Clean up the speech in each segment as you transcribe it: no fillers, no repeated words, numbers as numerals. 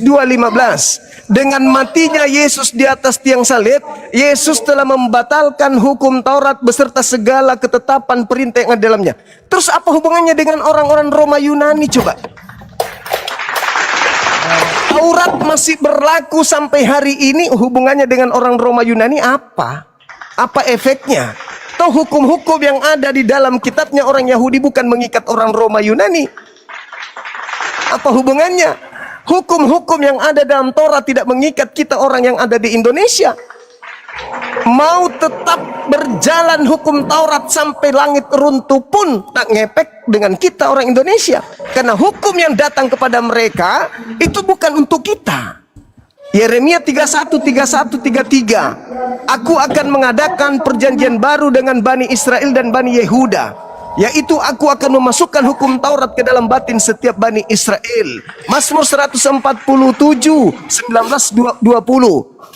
2:15. Dengan matinya Yesus di atas tiang salib, Yesus telah membatalkan hukum Taurat beserta segala ketetapan perintah yang ada dalamnya. Terus apa hubungannya dengan orang-orang Roma Yunani coba? Taurat masih berlaku sampai hari ini, hubungannya dengan orang Roma Yunani apa? Apa efeknya? Toh hukum-hukum yang ada di dalam kitabnya orang Yahudi bukan mengikat orang Roma Yunani. Apa hubungannya? Hukum-hukum yang ada dalam Taurat tidak mengikat kita orang yang ada di Indonesia. Mau tetap berjalan hukum Taurat sampai langit runtuh pun tak ngepek dengan kita orang Indonesia. Karena hukum yang datang kepada mereka itu bukan untuk kita. Yeremia 31, 31, 33. Aku akan mengadakan perjanjian baru dengan Bani Israel dan Bani Yehuda, yaitu aku akan memasukkan hukum Taurat ke dalam batin setiap Bani Israel. Mazmur 147, 19-20.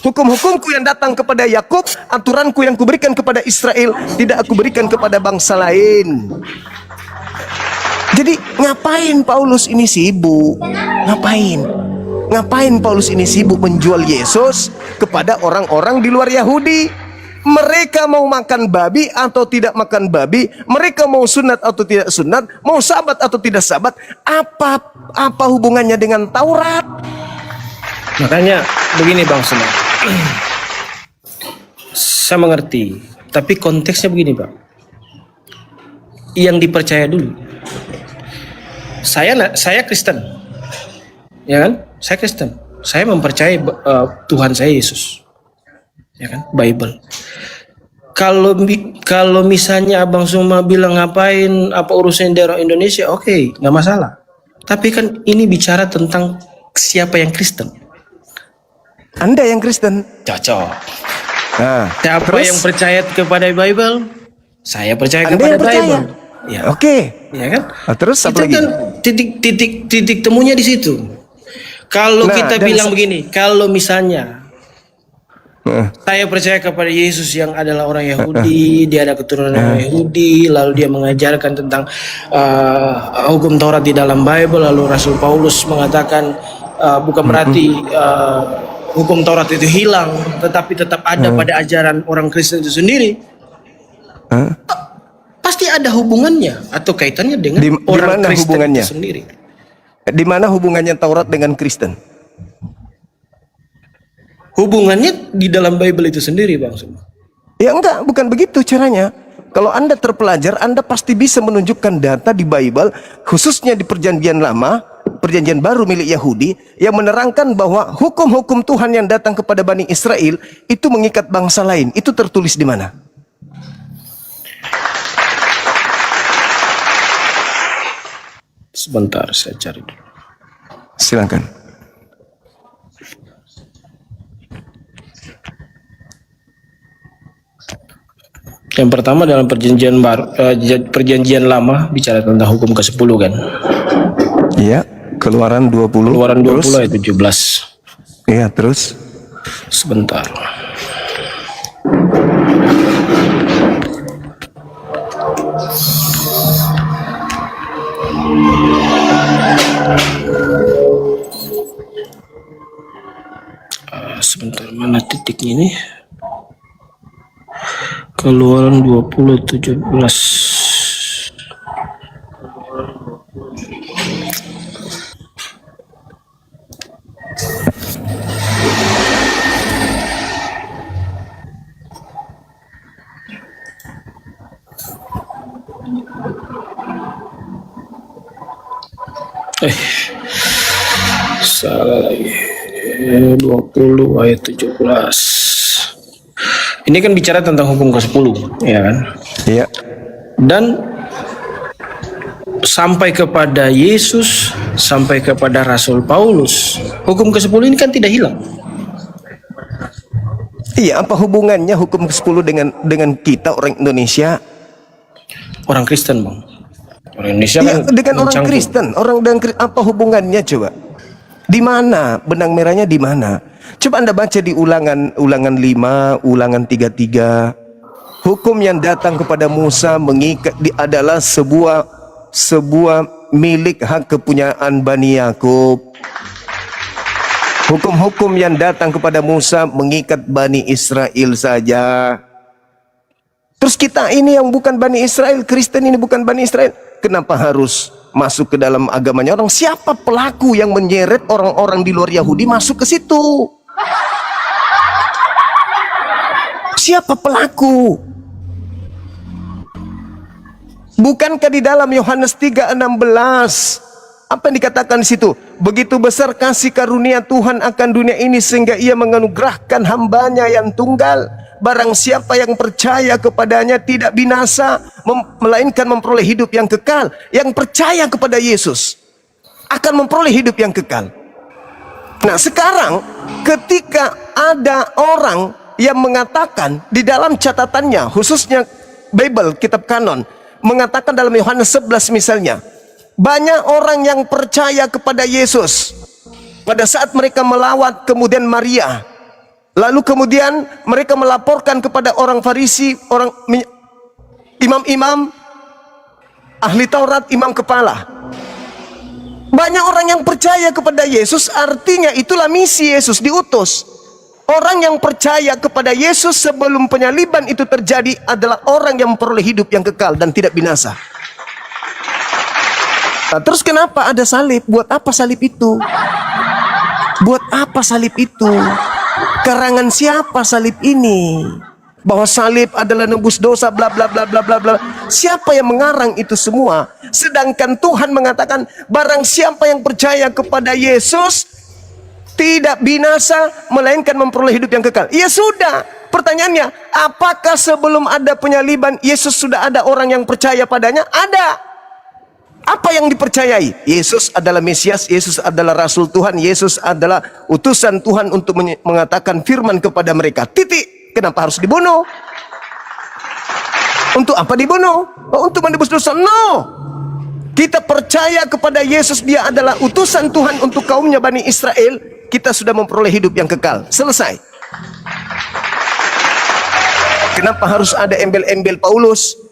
Hukum-hukumku yang datang kepada Yakub, aturanku yang kuberikan kepada Israel, tidak aku berikan kepada bangsa lain. Jadi ngapain Paulus ini sibuk? Ngapain Paulus ini sibuk menjual Yesus kepada orang-orang di luar Yahudi? Mereka mau makan babi atau tidak makan babi, mereka mau sunat atau tidak sunat, mau sabat atau tidak sabat, apa hubungannya dengan Taurat? Makanya begini Bang Suma, saya mengerti, tapi konteksnya begini Bang. Yang dipercaya dulu. Saya Kristen, ya kan? Saya Kristen. Saya mempercayai Tuhan saya Yesus, ya kan? Bible. Kalau misalnya Abang Suma bilang ngapain apa urusan daerah Indonesia, oke, nggak masalah. Tapi kan ini bicara tentang siapa yang Kristen. Anda yang Kristen. Cocok. Nah, siapa terus? yang percaya kepada Bible? Saya percaya Anda kepada yang percaya. Bible. Ya. Oke. Ya kan? Nah, terus apa itu lagi? kan titik temunya di situ. Kalau kita bilang begini, kalau misalnya saya percaya kepada Yesus yang adalah orang Yahudi, dia ada keturunan orang Yahudi, lalu dia mengajarkan tentang hukum Taurat di dalam Bible, lalu Rasul Paulus mengatakan bukan berarti hukum Taurat itu hilang, tetapi tetap ada pada ajaran orang Kristen itu sendiri. Pasti ada hubungannya atau kaitannya dengan orang Kristen itu sendiri. Di mana hubungannya Taurat dengan Kristen? Hubungannya di dalam Bible itu sendiri, Bang Suma. Ya enggak, bukan begitu caranya. Kalau Anda terpelajar, Anda pasti bisa menunjukkan data di Bible, khususnya di Perjanjian Lama, Perjanjian Baru milik Yahudi, yang menerangkan bahwa hukum-hukum Tuhan yang datang kepada Bani Israel itu mengikat bangsa lain. Itu tertulis di mana? Sebentar, saya cari dulu. Silakan. Yang pertama dalam perjanjian baru, perjanjian lama bicara tentang hukum ke-10 kan? Iya, Keluaran 20. Keluaran 20 ayat 17. Iya, terus? Sebentar. Sebentar, mana titiknya ini? Keluaran 20 17. Salah lagi. 20 ayat 17. Ini kan bicara tentang hukum ke-10, ya kan? Iya. Dan sampai kepada Yesus, sampai kepada Rasul Paulus, hukum ke-10 ini kan tidak hilang. Iya, apa hubungannya hukum ke-10 dengan kita orang Indonesia? Orang Kristen, Bang. Orang Indonesia iya, kan dengan orang Kristen, apa hubungannya coba? Di mana benang merahnya di mana? Coba Anda baca di ulangan 5, ulangan 33. Hukum yang datang kepada Musa mengikat adalah sebuah milik hak kepunyaan Bani Yakub. Hukum-hukum yang datang kepada Musa mengikat Bani Israel saja. Terus kita ini yang bukan Bani Israel, Kristen ini bukan Bani Israel, kenapa harus masuk ke dalam agamanya orang? Siapa pelaku yang menyeret orang-orang di luar Yahudi masuk ke situ? Siapa pelaku? Bukankah di dalam Yohanes 3:16 apa yang dikatakan di situ? Begitu besar kasih karunia Tuhan akan dunia ini sehingga ia menganugerahkan hambanya yang tunggal. Barang siapa yang percaya kepadanya tidak binasa, melainkan memperoleh hidup yang kekal. Yang percaya kepada Yesus akan memperoleh hidup yang kekal. Nah sekarang ketika ada orang yang mengatakan di dalam catatannya, khususnya Bible, kitab kanon, mengatakan dalam Yohanes 11 misalnya, banyak orang yang percaya kepada Yesus pada saat mereka melawat kemudian Maria. Lalu kemudian mereka melaporkan kepada orang Farisi, orang imam-imam, ahli Taurat, imam kepala. Banyak orang yang percaya kepada Yesus, artinya itulah misi Yesus, diutus. Orang yang percaya kepada Yesus sebelum penyaliban itu terjadi adalah orang yang memperoleh hidup yang kekal dan tidak binasa. Nah, terus kenapa ada salib? Buat apa salib itu? Buat apa salib itu? Karangan siapa salib ini? Bahwa salib adalah nebus dosa, bla bla bla bla bla bla. Siapa yang mengarang itu semua? Sedangkan Tuhan mengatakan, barang siapa yang percaya kepada Yesus tidak binasa, melainkan memperoleh hidup yang kekal. Ya sudah. Pertanyaannya, apakah sebelum ada penyaliban Yesus sudah ada orang yang percaya padanya? Ada. Apa yang dipercayai? Yesus adalah Mesias, Yesus adalah Rasul Tuhan, Yesus adalah utusan Tuhan untuk mengatakan firman kepada mereka. Titik. Kenapa harus dibunuh? Untuk apa dibunuh? Oh, untuk menebus dosa? No. Kita percaya kepada Yesus, dia adalah utusan Tuhan untuk kaumnya Bani Israel. Kita sudah memperoleh hidup yang kekal. Selesai. Kenapa harus ada embel-embel Paulus?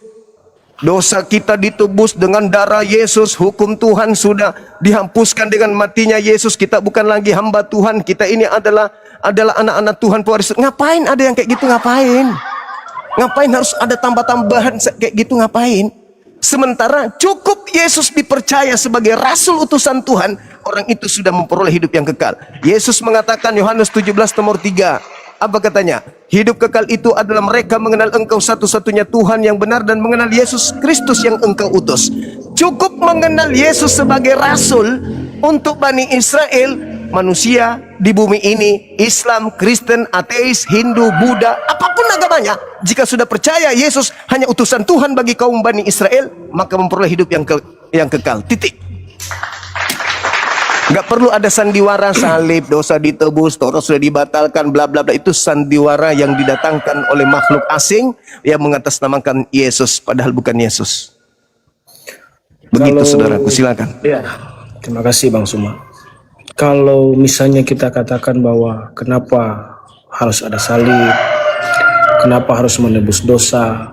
Dosa kita ditebus dengan darah Yesus. Hukum Tuhan sudah dihapuskan dengan matinya Yesus. Kita bukan lagi hamba Tuhan. Kita ini adalah anak-anak Tuhan, pewaris. Ngapain ada yang kayak gitu? Ngapain? Ngapain harus ada tambah-tambahan kayak gitu? Ngapain? Sementara cukup Yesus dipercaya sebagai rasul utusan Tuhan, orang itu sudah memperoleh hidup yang kekal. Yesus mengatakan Yohanes 17:3. Apa katanya? Hidup kekal itu adalah mereka mengenal Engkau satu-satunya Tuhan yang benar dan mengenal Yesus Kristus yang Engkau utus. Cukup mengenal Yesus sebagai rasul untuk Bani Israel, manusia di bumi ini, Islam, Kristen, ateis, Hindu, Buddha, apapun agamanya. Jika sudah percaya Yesus hanya utusan Tuhan bagi kaum Bani Israel, maka memperoleh hidup yang kekal. Titik. Gak perlu ada sandiwara salib, dosa ditebus, Taurat sudah dibatalkan, bla bla bla. Itu sandiwara yang didatangkan oleh makhluk asing yang mengatasnamakan Yesus, padahal bukan Yesus. Begitu saudaraku, silakan. Ya, terima kasih Bang Suma. Kalau misalnya kita katakan bahwa kenapa harus ada salib, kenapa harus menebus dosa?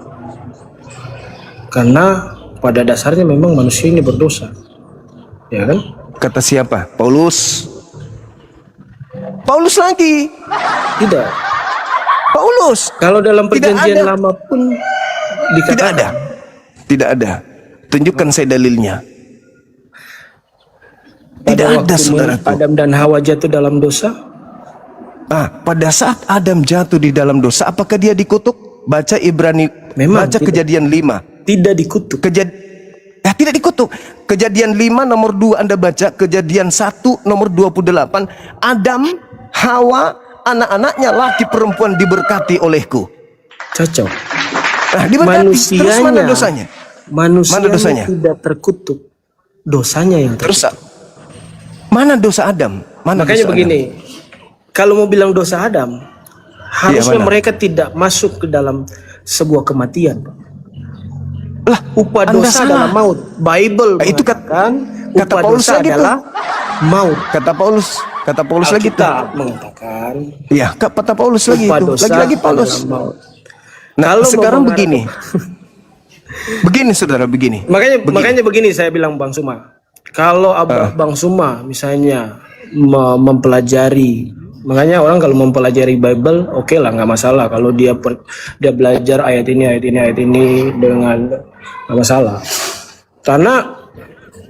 Karena pada dasarnya memang manusia ini berdosa, ya kan? Kata siapa? Paulus. Paulus lagi. Tidak. Paulus. Kalau dalam perjanjian lama pun dikatakan. Tidak ada. Tidak ada. Tunjukkan saya dalilnya. Tidak ada, saudaraku. Adam dan Hawa jatuh dalam dosa. Pada saat Adam jatuh di dalam dosa, apakah dia dikutuk? Baca Ibrani, memang baca tidak. Kejadian 5. Tidak dikutuk. Tidak dikutuk. Kejadian 5 nomor 2 Anda baca, Kejadian 1 nomor 28. Adam, Hawa, anak-anaknya laki perempuan diberkati olehku. Cocok. Diberkati. Terus mana dosanya? Manusianya tidak terkutuk. Dosanya yang terkutuk. Terus mana dosa Adam? Makanya dosa begini, Adam? kalau mau bilang dosa Adam, harusnya mana? mereka tidak masuk ke dalam sebuah kematian. Lah, upah dosa adalah maut. Bible itu mengatakan kata upah Paulus dosa lagi adalah maut. Kata Paulus lagi tuh. Mengatakan. Iya, kata Paulus lagi itu. Lagi-lagi Paulus. Maut. Nah, kalau sekarang begini. Begini saudara, begini. Makanya begini saya bilang Bang Suma. Kalau Bang Suma misalnya mempelajari. Makanya orang kalau mempelajari Bible, oke lah, nggak masalah. Kalau dia belajar ayat ini dengan nggak masalah. Karena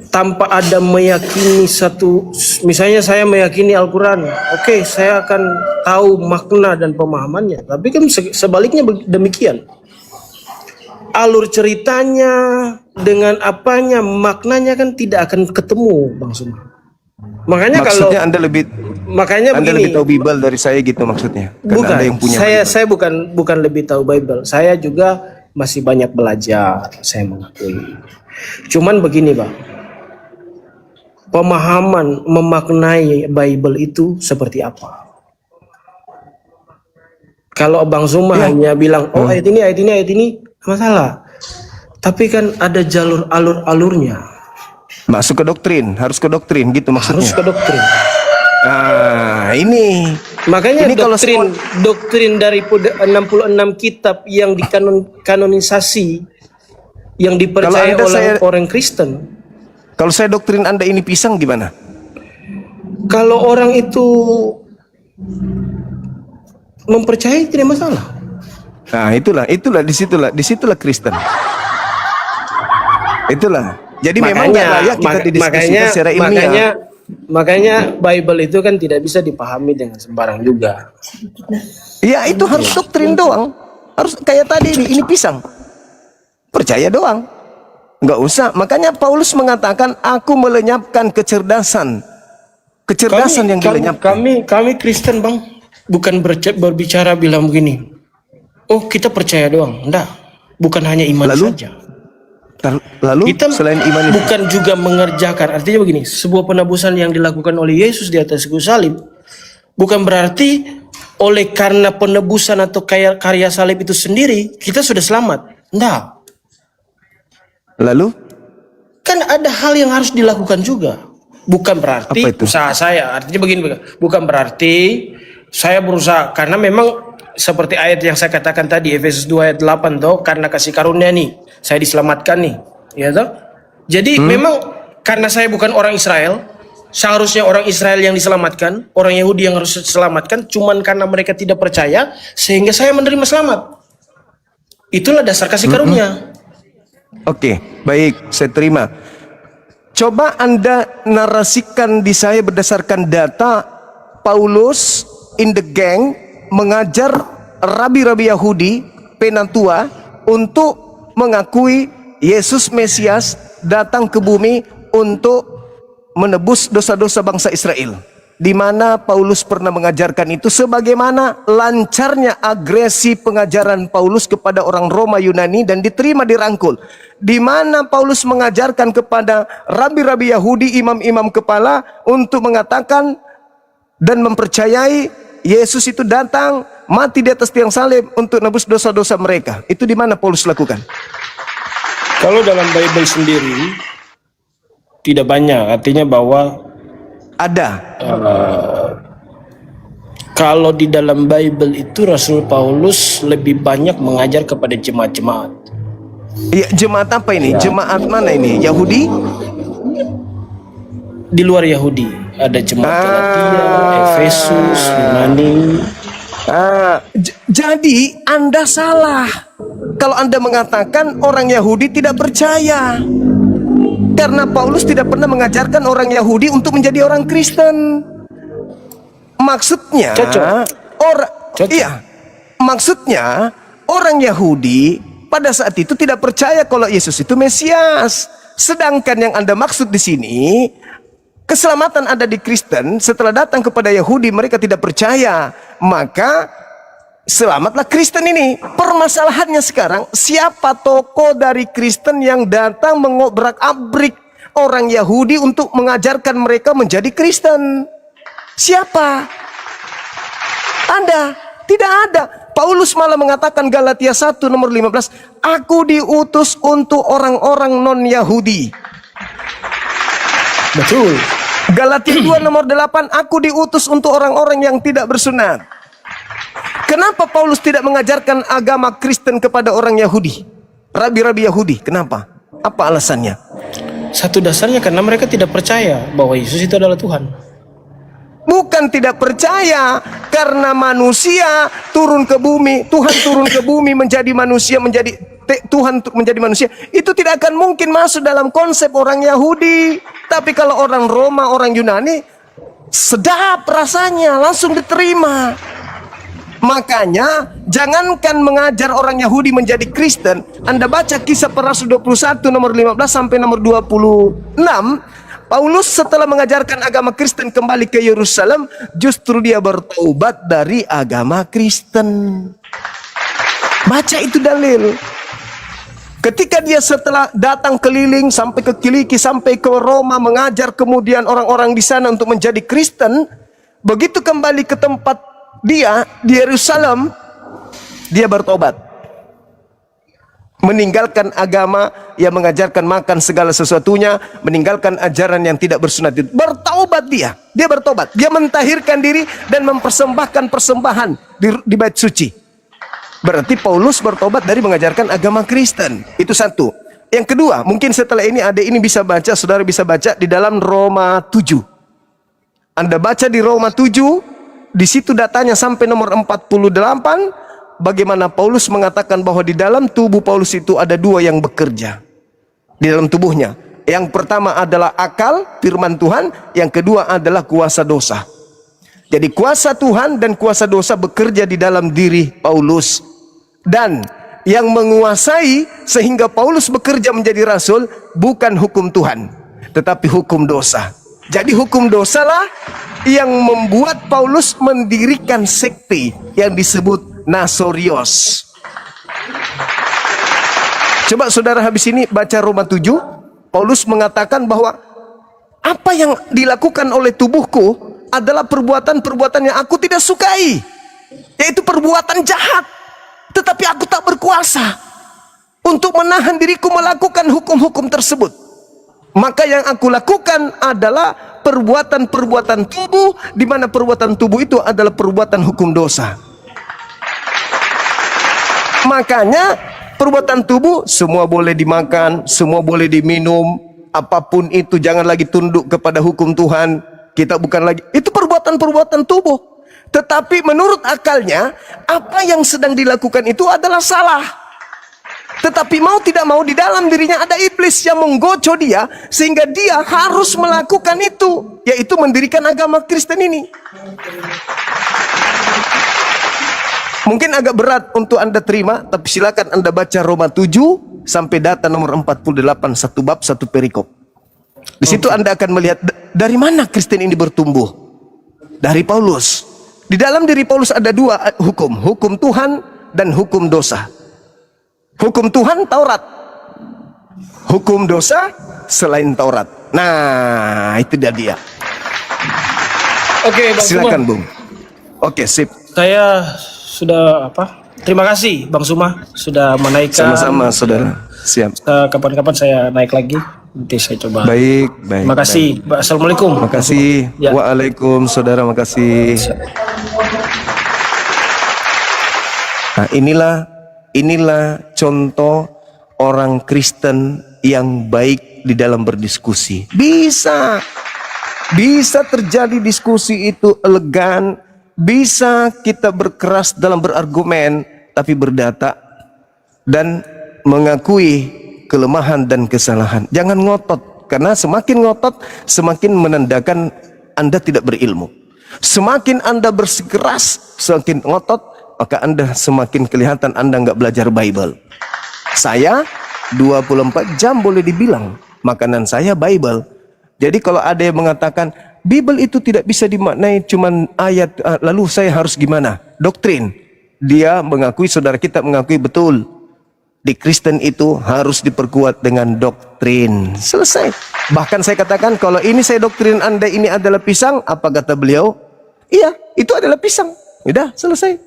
tanpa ada meyakini satu, misalnya saya meyakini Al-Quran, oke, saya akan tahu makna dan pemahamannya. Tapi kan sebaliknya demikian. Alur ceritanya dengan apanya, maknanya kan tidak akan ketemu, Bang Suma. Makanya Maksudnya makanya Anda begini, lebih tahu Bible dari saya gitu maksudnya. Karena bukan, Anda yang punya saya bukan lebih tahu Bible. Saya juga masih banyak belajar, saya mengakui. Cuman begini, Bang. Pemahaman memaknai Bible itu seperti apa? Kalau Bang Zuma hanya bilang, oh ayat ini, masalah. Tapi kan ada jalur alurnya. masuk ke doktrin, harus ke doktrin gitu maksudnya. Harus ke doktrin. Ah, ini. Makanya Ini kalau doktrin dari 66 kitab yang dikanonisasi, yang dipercaya oleh orang Kristen. Kalau saya doktrin Anda ini pisang gimana? Kalau orang itu mempercayai tidak masalah. Nah, disitulah Kristen. Itulah. Jadi memang nggak layak kita didiskusikan secara ilmiah. Makanya Bible itu kan tidak bisa dipahami dengan sembarang juga. Ya itu harus doktrin doang. Harus kayak tadi ini pisang. Percaya doang. Nggak usah. Makanya Paulus mengatakan, aku melenyapkan kecerdasan yang dilenyapkan. Kami Kristen, Bang, bukan berbicara bilang begini. Oh, kita percaya doang. Enggak. Bukan hanya iman saja. Lalu Kita selain iman itu, bukan juga mengerjakan. Artinya begini, sebuah penebusan yang dilakukan oleh Yesus di atas kayu salib bukan berarti oleh karena penebusan atau karya salib itu sendiri kita sudah selamat. Enggak. lalu Kan ada hal yang harus dilakukan juga. Bukan berarti usaha saya. Artinya begini, bukan berarti saya berusaha, karena memang seperti ayat yang saya katakan tadi, Efesus 2 ayat 8 toh, karena kasih karunia nih saya diselamatkan nih, ya toh. Jadi memang karena saya bukan orang Israel, seharusnya orang Israel yang diselamatkan, orang Yahudi yang harus diselamatkan, cuman karena mereka tidak percaya sehingga saya menerima selamat. Itulah dasar kasih karunia. Oke, baik, saya terima. Coba Anda narasikan di saya berdasarkan data Paulus in the gang mengajar rabi-rabi Yahudi penatua untuk mengakui Yesus Mesias datang ke bumi untuk menebus dosa-dosa bangsa Israel. Di mana Paulus pernah mengajarkan itu, sebagaimana lancarnya agresi pengajaran Paulus kepada orang Roma Yunani dan diterima dirangkul. Di mana Paulus mengajarkan kepada rabi-rabi Yahudi, imam-imam kepala untuk mengatakan dan mempercayai Yesus itu datang mati di atas tiang salib untuk nebus dosa-dosa mereka. Itu di mana Paulus lakukan? Kalau dalam Bible sendiri tidak banyak, artinya bahwa ada. Kalau di dalam Bible itu Rasul Paulus lebih banyak mengajar kepada jemaat-jemaat. Ya, jemaat apa ini? Jemaat mana ini? Yahudi? Di luar Yahudi ada jemaat Galatia, Efesus, Yunani. Jadi Anda salah kalau Anda mengatakan orang Yahudi tidak percaya, karena Paulus tidak pernah mengajarkan orang Yahudi untuk menjadi orang Kristen. Maksudnya maksudnya orang Yahudi pada saat itu tidak percaya kalau Yesus itu Mesias. Sedangkan yang Anda maksud di sini, keselamatan ada di Kristen. Setelah datang kepada Yahudi mereka tidak percaya, maka selamatlah Kristen ini. Permasalahannya sekarang, siapa tokoh dari Kristen yang datang mengobrak-abrik orang Yahudi untuk mengajarkan mereka menjadi Kristen? Siapa? Anda? Tidak ada. Paulus malah mengatakan Galatia 1 nomor 15, aku diutus untuk orang-orang non-Yahudi. Betul. Galatia 2 nomor 8, aku diutus untuk orang-orang yang tidak bersunat. Kenapa Paulus tidak mengajarkan agama Kristen kepada orang Yahudi? Rabi-rabi Yahudi, kenapa? Apa alasannya? Satu dasarnya karena mereka tidak percaya bahwa Yesus itu adalah Tuhan. Bukan tidak percaya, karena manusia turun ke bumi, Tuhan turun ke bumi menjadi manusia, Tuhan menjadi manusia, itu tidak akan mungkin masuk dalam konsep orang Yahudi. Tapi kalau orang Roma, orang Yunani, sedap rasanya, langsung diterima. Makanya jangankan mengajar orang Yahudi menjadi Kristen, Anda baca Kisah Para Rasul 21 nomor 15 sampai nomor 26, Paulus setelah mengajarkan agama Kristen kembali ke Yerusalem, justru dia bertobat dari agama Kristen. Baca itu dalil. Ketika dia setelah datang keliling sampai ke Kiliki, sampai ke Roma, mengajar kemudian orang-orang di sana untuk menjadi Kristen, begitu kembali ke tempat dia di Yerusalem, dia bertobat. Meninggalkan agama yang mengajarkan makan segala sesuatunya, meninggalkan ajaran yang tidak bersunat itu. Bertaubat dia bertobat. Dia mentahirkan diri dan mempersembahkan persembahan di bait suci. Berarti Paulus bertobat dari mengajarkan agama Kristen. Itu satu. Yang kedua, mungkin setelah ini adik ini bisa baca, saudara bisa baca di dalam Roma 7. Anda baca di Roma 7, di situ datanya sampai nomor 48. Bagaimana Paulus mengatakan bahwa di dalam tubuh Paulus itu ada dua yang bekerja di dalam tubuhnya. Yang pertama adalah akal, firman Tuhan. Yang kedua adalah kuasa dosa. Jadi kuasa Tuhan dan kuasa dosa bekerja di dalam diri Paulus. Dan yang menguasai sehingga Paulus bekerja menjadi rasul bukan hukum Tuhan, tetapi hukum dosa. Jadi hukum dosalah yang membuat Paulus mendirikan sekte yang disebut Nasorios. Coba saudara habis ini baca Roma 7. Paulus mengatakan bahwa apa yang dilakukan oleh tubuhku adalah perbuatan-perbuatan yang aku tidak sukai, yaitu perbuatan jahat. Tetapi aku tak berkuasa untuk menahan diriku melakukan hukum-hukum tersebut. Maka yang aku lakukan adalah perbuatan-perbuatan tubuh, di mana perbuatan tubuh itu adalah perbuatan hukum dosa. Makanya perbuatan tubuh semua boleh dimakan, semua boleh diminum, apapun itu jangan lagi tunduk kepada hukum Tuhan. Kita bukan lagi, itu perbuatan-perbuatan tubuh. Tetapi menurut akalnya, apa yang sedang dilakukan itu adalah salah. Tetapi mau tidak mau di dalam dirinya ada iblis yang menggoco dia, sehingga dia harus melakukan itu, yaitu mendirikan agama Kristen ini. Mungkin agak berat untuk Anda terima, tapi silakan Anda baca Roma 7 sampai data nomor 48, satu bab, satu perikop. Di situ Anda akan melihat dari mana Kristen ini bertumbuh. Dari Paulus. Di dalam diri Paulus ada dua hukum, hukum Tuhan dan hukum dosa. Hukum Tuhan Taurat, hukum dosa selain Taurat. Nah, itu dia. Oke, Bang silakan Suma. Bung. Oke, sip. Saya sudah terima kasih Bang Suma sudah menaikkan. Sama-sama saudara. Siap. Kapan-kapan saya naik lagi. Nanti saya coba. Baik. Terima kasih. Assalamualaikum. Terima kasih. Ya. Waalaikum saudara, makasih. Nah, inilah contoh orang Kristen yang baik di dalam berdiskusi. Bisa terjadi diskusi itu elegan. Bisa kita berkeras dalam berargumen, tapi berdata dan mengakui kelemahan dan kesalahan. Jangan ngotot, karena semakin ngotot semakin menandakan Anda tidak berilmu. Semakin Anda bersikeras, semakin ngotot, maka Anda semakin kelihatan Anda nggak belajar Bible. Saya 24 jam boleh dibilang makanan saya Bible. Jadi kalau ada yang mengatakan Bible itu tidak bisa dimaknai cuman ayat, lalu saya harus gimana? Doktrin. Dia mengakui, saudara kita mengakui betul. Di Kristen itu harus diperkuat dengan doktrin. Selesai. Bahkan saya katakan kalau ini saya doktrin Anda ini adalah pisang, apa kata beliau? Iya, itu adalah pisang. Udah, selesai.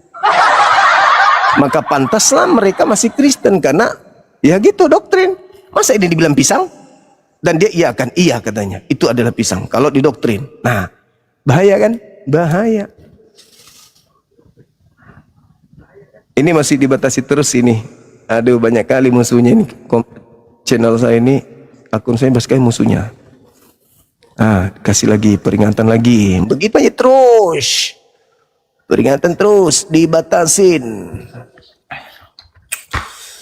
Maka pantaslah mereka masih Kristen karena ya gitu doktrin. Masa ini dibilang pisang? Dan dia iya kan? Iya katanya. Itu adalah pisang. Kalau didoktrin. Nah, bahaya kan? Bahaya. Ini masih dibatasi terus ini. Aduh, banyak kali musuhnya ini. Channel saya ini, akun saya banyak sekali musuhnya. Kasih lagi, peringatan lagi. Begitu aja terus. Peringatan terus, dibatasin.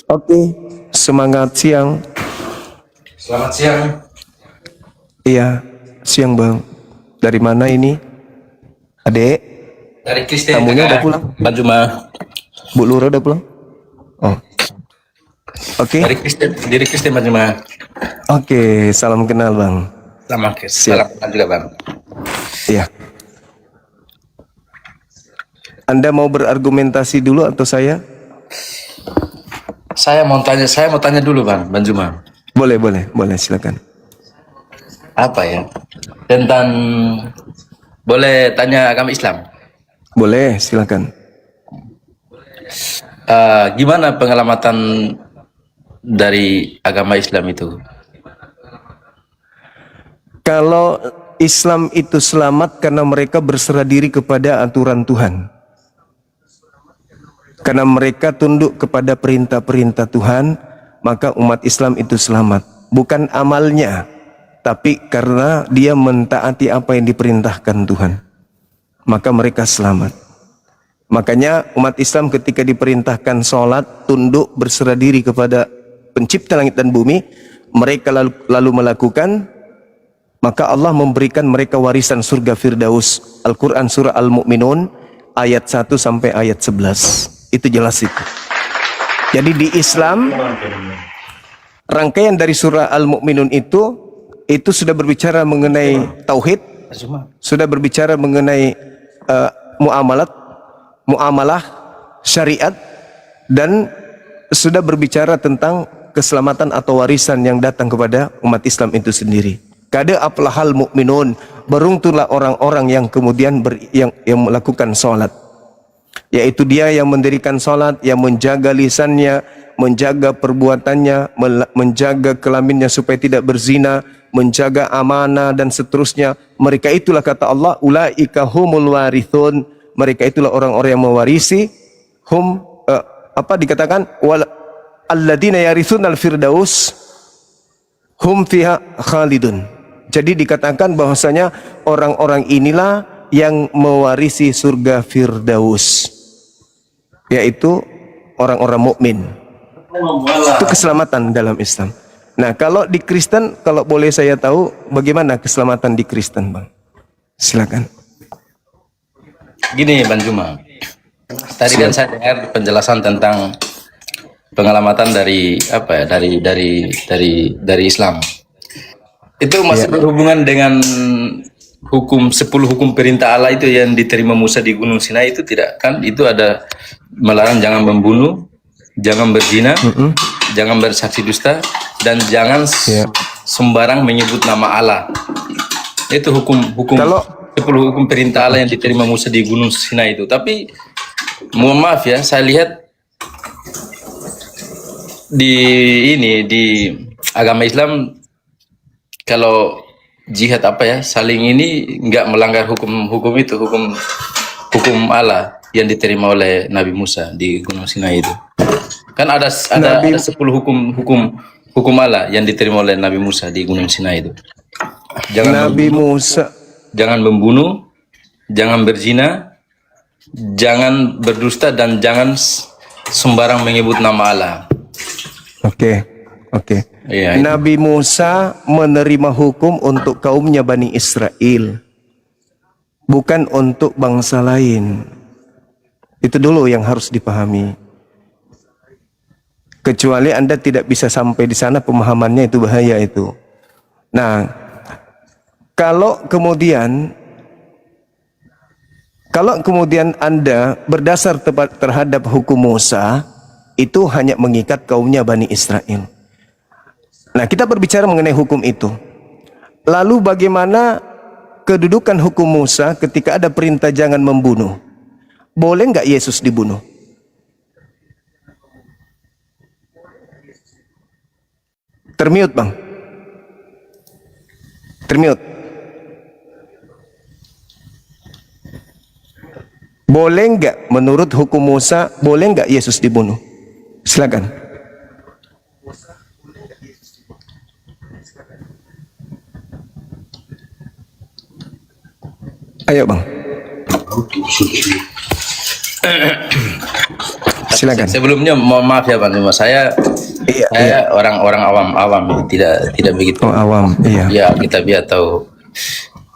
Oke, semangat siang. Selamat siang. Iya, siang Bang. Dari mana ini? Adek? Dari Kristen. Tamunya udah pulang? Banjuma. Bu Lura udah pulang? Oh. Oke. Dari Kristen Banjuma. Oke, salam kenal Bang. Salam kenal juga Bang. Iya. Anda mau berargumentasi dulu atau saya? Saya mau tanya dulu Bang Banjuma. Boleh, silakan. Apa ya? Tentang boleh tanya agama Islam. Boleh, silakan. Gimana pengelamatan dari agama Islam itu? Kalau Islam itu selamat karena mereka berserah diri kepada aturan Tuhan. Karena mereka tunduk kepada perintah-perintah Tuhan, maka umat Islam itu selamat. Bukan amalnya, tapi karena dia mentaati apa yang diperintahkan Tuhan, maka mereka selamat. Makanya umat Islam ketika diperintahkan sholat, tunduk, berserah diri kepada pencipta langit dan bumi, mereka lalu melakukan, maka Allah memberikan mereka warisan surga Firdaus. Al-Quran surah Al-Mu'minun ayat 1 sampai ayat 11. Itu jelas itu. Jadi di Islam, rangkaian dari surah Al-Mu'minun itu sudah berbicara mengenai tauhid, sudah berbicara mengenai muamalah, syariat, dan sudah berbicara tentang keselamatan atau warisan yang datang kepada umat Islam itu sendiri. Kada aflahal mu'minun, beruntunglah orang-orang yang kemudian yang melakukan sholat, yaitu dia yang mendirikan sholat, yang menjaga lisannya, menjaga perbuatannya, menjaga kelaminnya supaya tidak berzina, menjaga amanah dan seterusnya. Mereka itulah kata Allah, ulaika humul warithun, mereka itulah orang-orang yang mewarisi. Apa dikatakan? Alladzina yarithunal firdaus hum fiha khalidun. Jadi dikatakan bahwasanya orang-orang inilah yang mewarisi surga Firdaus, yaitu orang-orang mukmin. Itu keselamatan dalam Islam. Nah, kalau di Kristen, kalau boleh saya tahu bagaimana keselamatan di Kristen, Bang? Silakan. Gini Banjuma. Tadi kan saya dengar penjelasan tentang pengelamatan dari apa ya, dari Islam. Itu masih berhubungan dengan hukum 10 hukum perintah Allah itu yang diterima Musa di Gunung Sinai itu tidak kan? Itu ada melarang jangan membunuh, jangan berzina, jangan bersaksi dusta, dan jangan sembarang menyebut nama Allah. Itu hukum 10 hukum perintah Allah yang diterima Musa di Gunung Sinai itu. Tapi mohon maaf ya, saya lihat di agama Islam, kalau jihad apa ya, saling ini nggak melanggar hukum itu, hukum Allah yang diterima oleh Nabi Musa di Gunung Sinai itu. Kan ada 10 hukum Allah yang diterima oleh Nabi Musa di Gunung Sinai itu. Jangan membunuh, jangan berzina, jangan berdusta, dan jangan sembarang menyebut nama Allah. Oke. Ya, Nabi Musa menerima hukum untuk kaumnya Bani Israel, bukan untuk bangsa lain. Itu dulu yang harus dipahami. Kecuali Anda tidak bisa sampai di sana, pemahamannya itu bahaya itu. Nah, kalau kemudian Anda berdasar terhadap hukum Musa, itu hanya mengikat kaumnya Bani Israel. Nah, kita berbicara mengenai hukum itu. Lalu bagaimana kedudukan hukum Musa ketika ada perintah jangan membunuh? Boleh nggak Yesus dibunuh? Termute, Bang. Termute. Boleh nggak menurut hukum Musa, boleh nggak Yesus dibunuh? Silakan. Ayo Bang. Silakan. Sebelumnya mohon maaf ya Bang, cuma saya Iya. orang-orang awam tidak begitu. Oh, awam. Iya. Ya kita biar tahu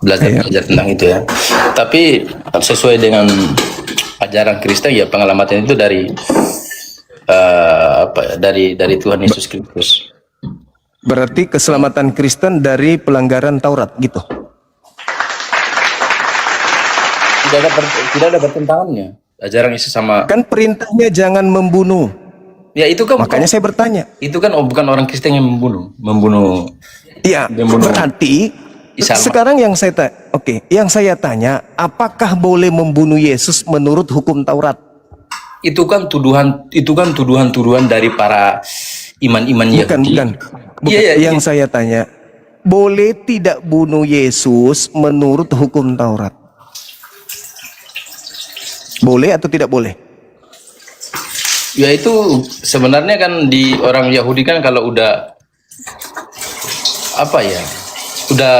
belajar tentang itu ya. Tapi sesuai dengan ajaran Kristen ya, pengamatan itu dari dari Tuhan Yesus Kristus. Berarti keselamatan Kristen dari pelanggaran Taurat gitu. Tidak ada bertentangannya ajaran Yesus sama. Kan perintahnya jangan membunuh. Ya itu kan Makanya saya bertanya. itu kan bukan orang Kristen yang membunuh. Iya, berarti Islam. sekarang yang saya tanya, apakah boleh membunuh Yesus menurut hukum Taurat? Itu kan tuduhan dari para iman-iman Yahudi. Bukan. Iya, Yang saya tanya, boleh tidak bunuh Yesus menurut hukum Taurat? Boleh atau tidak boleh? Ya itu sebenarnya kan di orang Yahudi kan kalau udah udah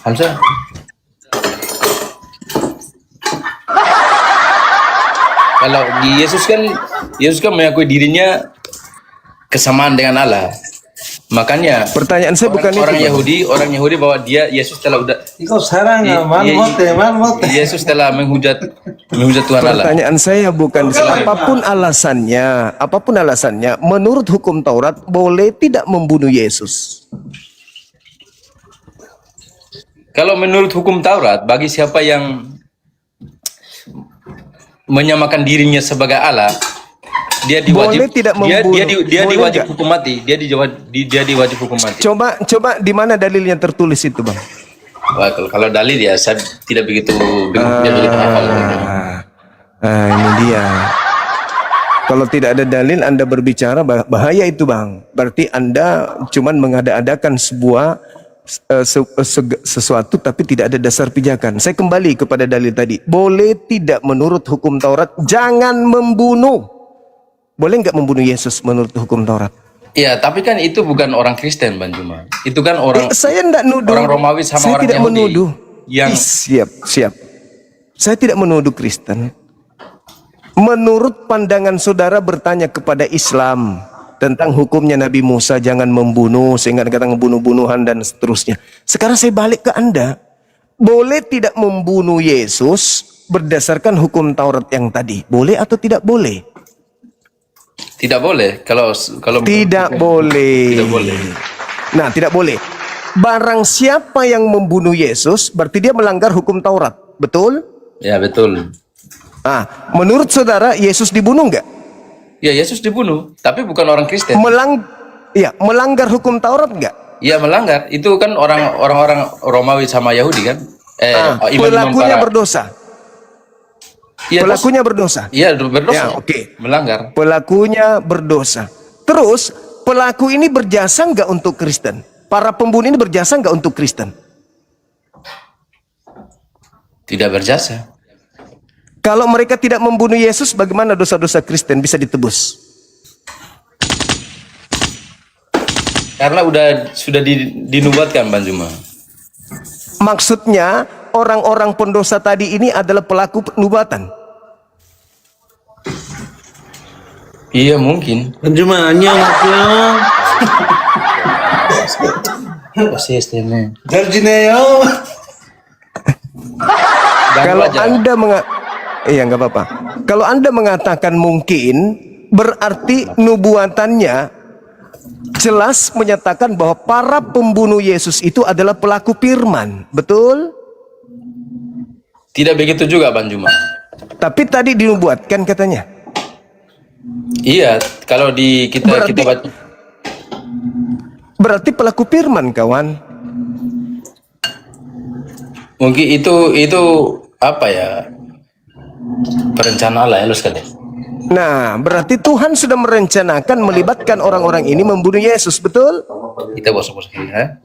Hamzah. Kalau di Yesus kan mengakui dirinya kesamaan dengan Allah. Makanya Pertanyaan saya bukan orang itu, Bang. Orang Yahudi bahwa Yesus telah udah Ikaw sarang mote. Yesus telah menghujat Tuhan Allah. Pertanyaan saya bukan apapun alasannya, menurut hukum Taurat boleh tidak membunuh Yesus? Kalau menurut hukum Taurat, bagi siapa yang menyamakan dirinya sebagai Allah, dia diwajib Boleh tidak membunuh? dia Boleh diwajib nggak? hukum mati. Dia diwajib hukum mati. Coba di mana dalilnya tertulis itu, Bang? Wah, kalau dalil ya saya tidak begitu hafal. Ini dia. Kalau tidak ada dalil Anda berbicara bahaya itu, Bang. Berarti Anda cuman mengada-adakan sesuatu tapi tidak ada dasar pijakan. Saya kembali kepada dalil tadi. Boleh tidak menurut hukum Taurat jangan membunuh? Boleh nggak membunuh Yesus menurut hukum Taurat? Iya, tapi kan itu bukan orang Kristen, Bang Juma. Itu kan orang Saya tidak nuduh. orang Romawi sama Saya orang tidak Yahudi. menuduh. Yang Siap. Saya tidak menuduh Kristen. Menurut pandangan saudara bertanya kepada Islam tentang hukumnya Nabi Musa jangan membunuh sehingga dikatakan bunuh-bunuhan dan seterusnya. Sekarang saya balik ke Anda. Boleh tidak membunuh Yesus berdasarkan hukum Taurat yang tadi? Boleh atau tidak boleh? tidak boleh. Kalau Tidak boleh. Tidak boleh. Nah, tidak boleh. Barang siapa yang membunuh Yesus berarti dia melanggar hukum Taurat. Betul? Ya, betul. Ah, menurut saudara Yesus dibunuh nggak? Ya, Yesus dibunuh, tapi bukan orang Kristen. Melanggar hukum Taurat nggak? Iya, melanggar. Itu kan orang-orang Romawi sama Yahudi kan? Pelakunya berdosa. Iya, Pelakunya berdosa. Iya, berdosa. Ya, oke. Melanggar. Pelakunya berdosa. Terus pelaku ini berjasa nggak untuk Kristen? Para pembunuh ini berjasa nggak untuk Kristen? Tidak berjasa. Kalau mereka tidak membunuh Yesus, bagaimana dosa-dosa Kristen bisa ditebus? Karena sudah dinubuatkan, Bang Juma. Maksudnya orang-orang pendosa tadi ini adalah pelaku nubuatan. Iya, mungkin. Cuma anyang lang. Sistemnya. Darjineo. Kalau Anda iya nggak apa-apa. Kalau Anda mengatakan mungkin, berarti nubuatannya jelas menyatakan bahwa para pembunuh Yesus itu adalah pelaku firman, betul? Tidak begitu juga, Bang Juma. Tapi tadi dinubuatkan katanya. Iya, kalau kita baca. Berarti pelaku firman, kawan. Mungkin itu apa ya? Perencanaan Allah ya, lu sekali. Nah, berarti Tuhan sudah merencanakan melibatkan orang-orang ini membunuh Yesus, betul? Kita bosok-bosok ini, ha?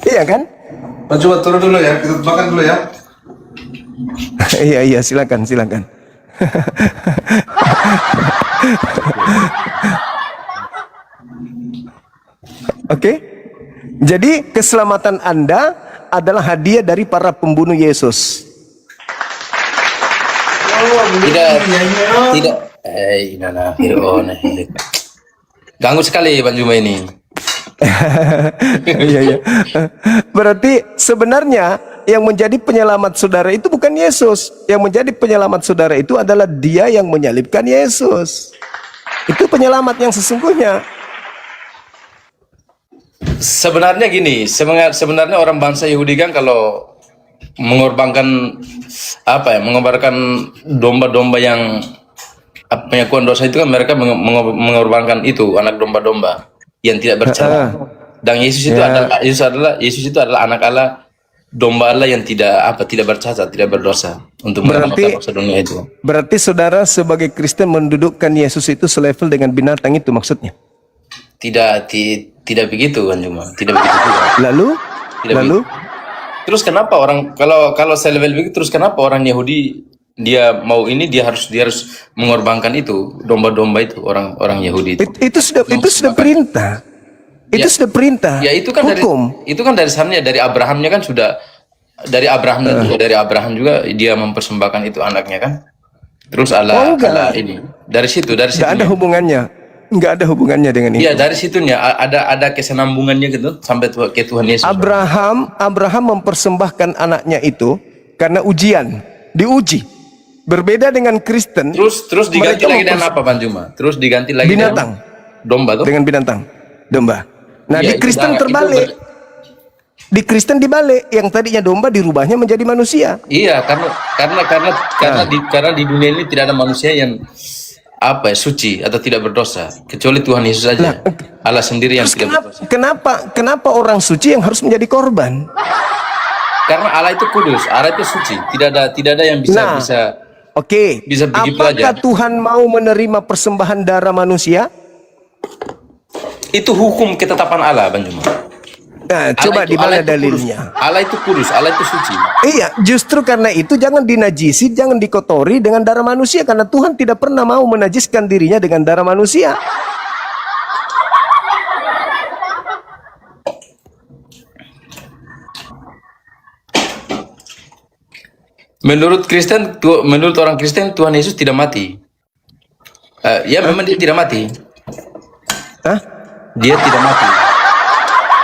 Iya kan? Pak coba turun dulu ya, kita makan dulu ya. Iya, silakan. Oke. Jadi keselamatan Anda adalah hadiah dari para pembunuh Yesus. Tidak. Nana, ganggu sekali Bang Juma ini. Iya, iya. Berarti sebenarnya yang menjadi penyelamat saudara itu bukan Yesus. Yang menjadi penyelamat saudara itu adalah Dia yang menyalibkan Yesus. Itu penyelamat yang sesungguhnya. Sebenarnya gini, sebenarnya orang bangsa Yahudi kan kalau mengorbankan mengorbankan domba-domba yang pengakuan dosa itu kan mereka mengorbankan itu anak domba-domba yang tidak bersalah. Dan Yesus itu adalah anak Allah, domba Allah yang tidak bercacat, tidak berdosa untuk mengamalkan dosa dunia itu. Berarti saudara sebagai Kristen mendudukkan Yesus itu selevel dengan binatang itu maksudnya? Tidak begitu kan cuma tidak begitu juga. Lalu Begitu. Terus kenapa orang kalau selevel begitu, terus kenapa orang Yahudi dia harus mengorbankan itu domba-domba itu orang Yahudi itu sudah perintah. Itu sudah perintah. Ya itu kan hukum. dari sana dari Abrahamnya kan sudah dari Abraham juga dia mempersembahkan itu anaknya kan. Terus Allah ini dari situ Nggak ada hubungannya. Nggak ada hubungannya dengan itu. Iya, dari situnya ada kesenambungannya gitu sampai ke Tuhan Yesus. Abraham mempersembahkan anaknya itu karena ujian, diuji. Berbeda dengan Kristen. Terus diganti lagi dengan apa, Bang Juma? Terus diganti lagi binatang. Domba tuh. Dengan binatang, domba. Nah, ya, di Kristen terbalik. Di Kristen dibalik, yang tadinya domba dirubahnya menjadi manusia. Iya, karena di dunia ini tidak ada manusia yang suci atau tidak berdosa kecuali Tuhan Yesus saja. Allah sendiri yang tidak berdosa. Kenapa orang suci yang harus menjadi korban? Karena Allah itu kudus, Allah itu suci. Tidak ada yang bisa bisa begitu aja. Apakah Tuhan mau menerima persembahan darah manusia? Itu hukum ketetapan Allah, Bang Juma. Nah, coba di mana dalilnya? Allah itu kudus, Allah itu suci. Iya, justru karena itu jangan dinajisi, jangan dikotori dengan darah manusia, karena Tuhan tidak pernah mau menajiskan dirinya dengan darah manusia. Menurut orang Kristen Tuhan Yesus tidak mati. Memang dia tidak mati. Hah? Dia tidak mati.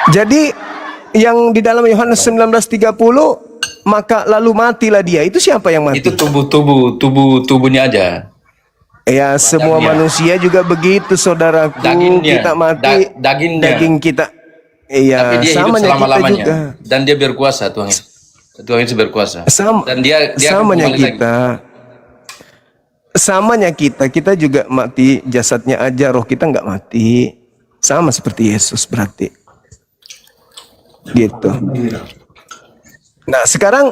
Jadi yang di dalam Yohanes 19:30, maka lalu matilah dia. Itu siapa yang mati? Itu tubuhnya aja. Ya, semua manusia juga begitu, saudaraku. Dagingnya, kita mati, daging kita. Iya, tapi dia hidup samanya selama-lamanya. kita juga. Dan dia berkuasa, Tuhan Yesus berkuasa. Dan dia samanya kita. Samanya kita juga mati, jasadnya aja, roh kita nggak mati. Sama seperti Yesus berarti. Gitu. Nah, sekarang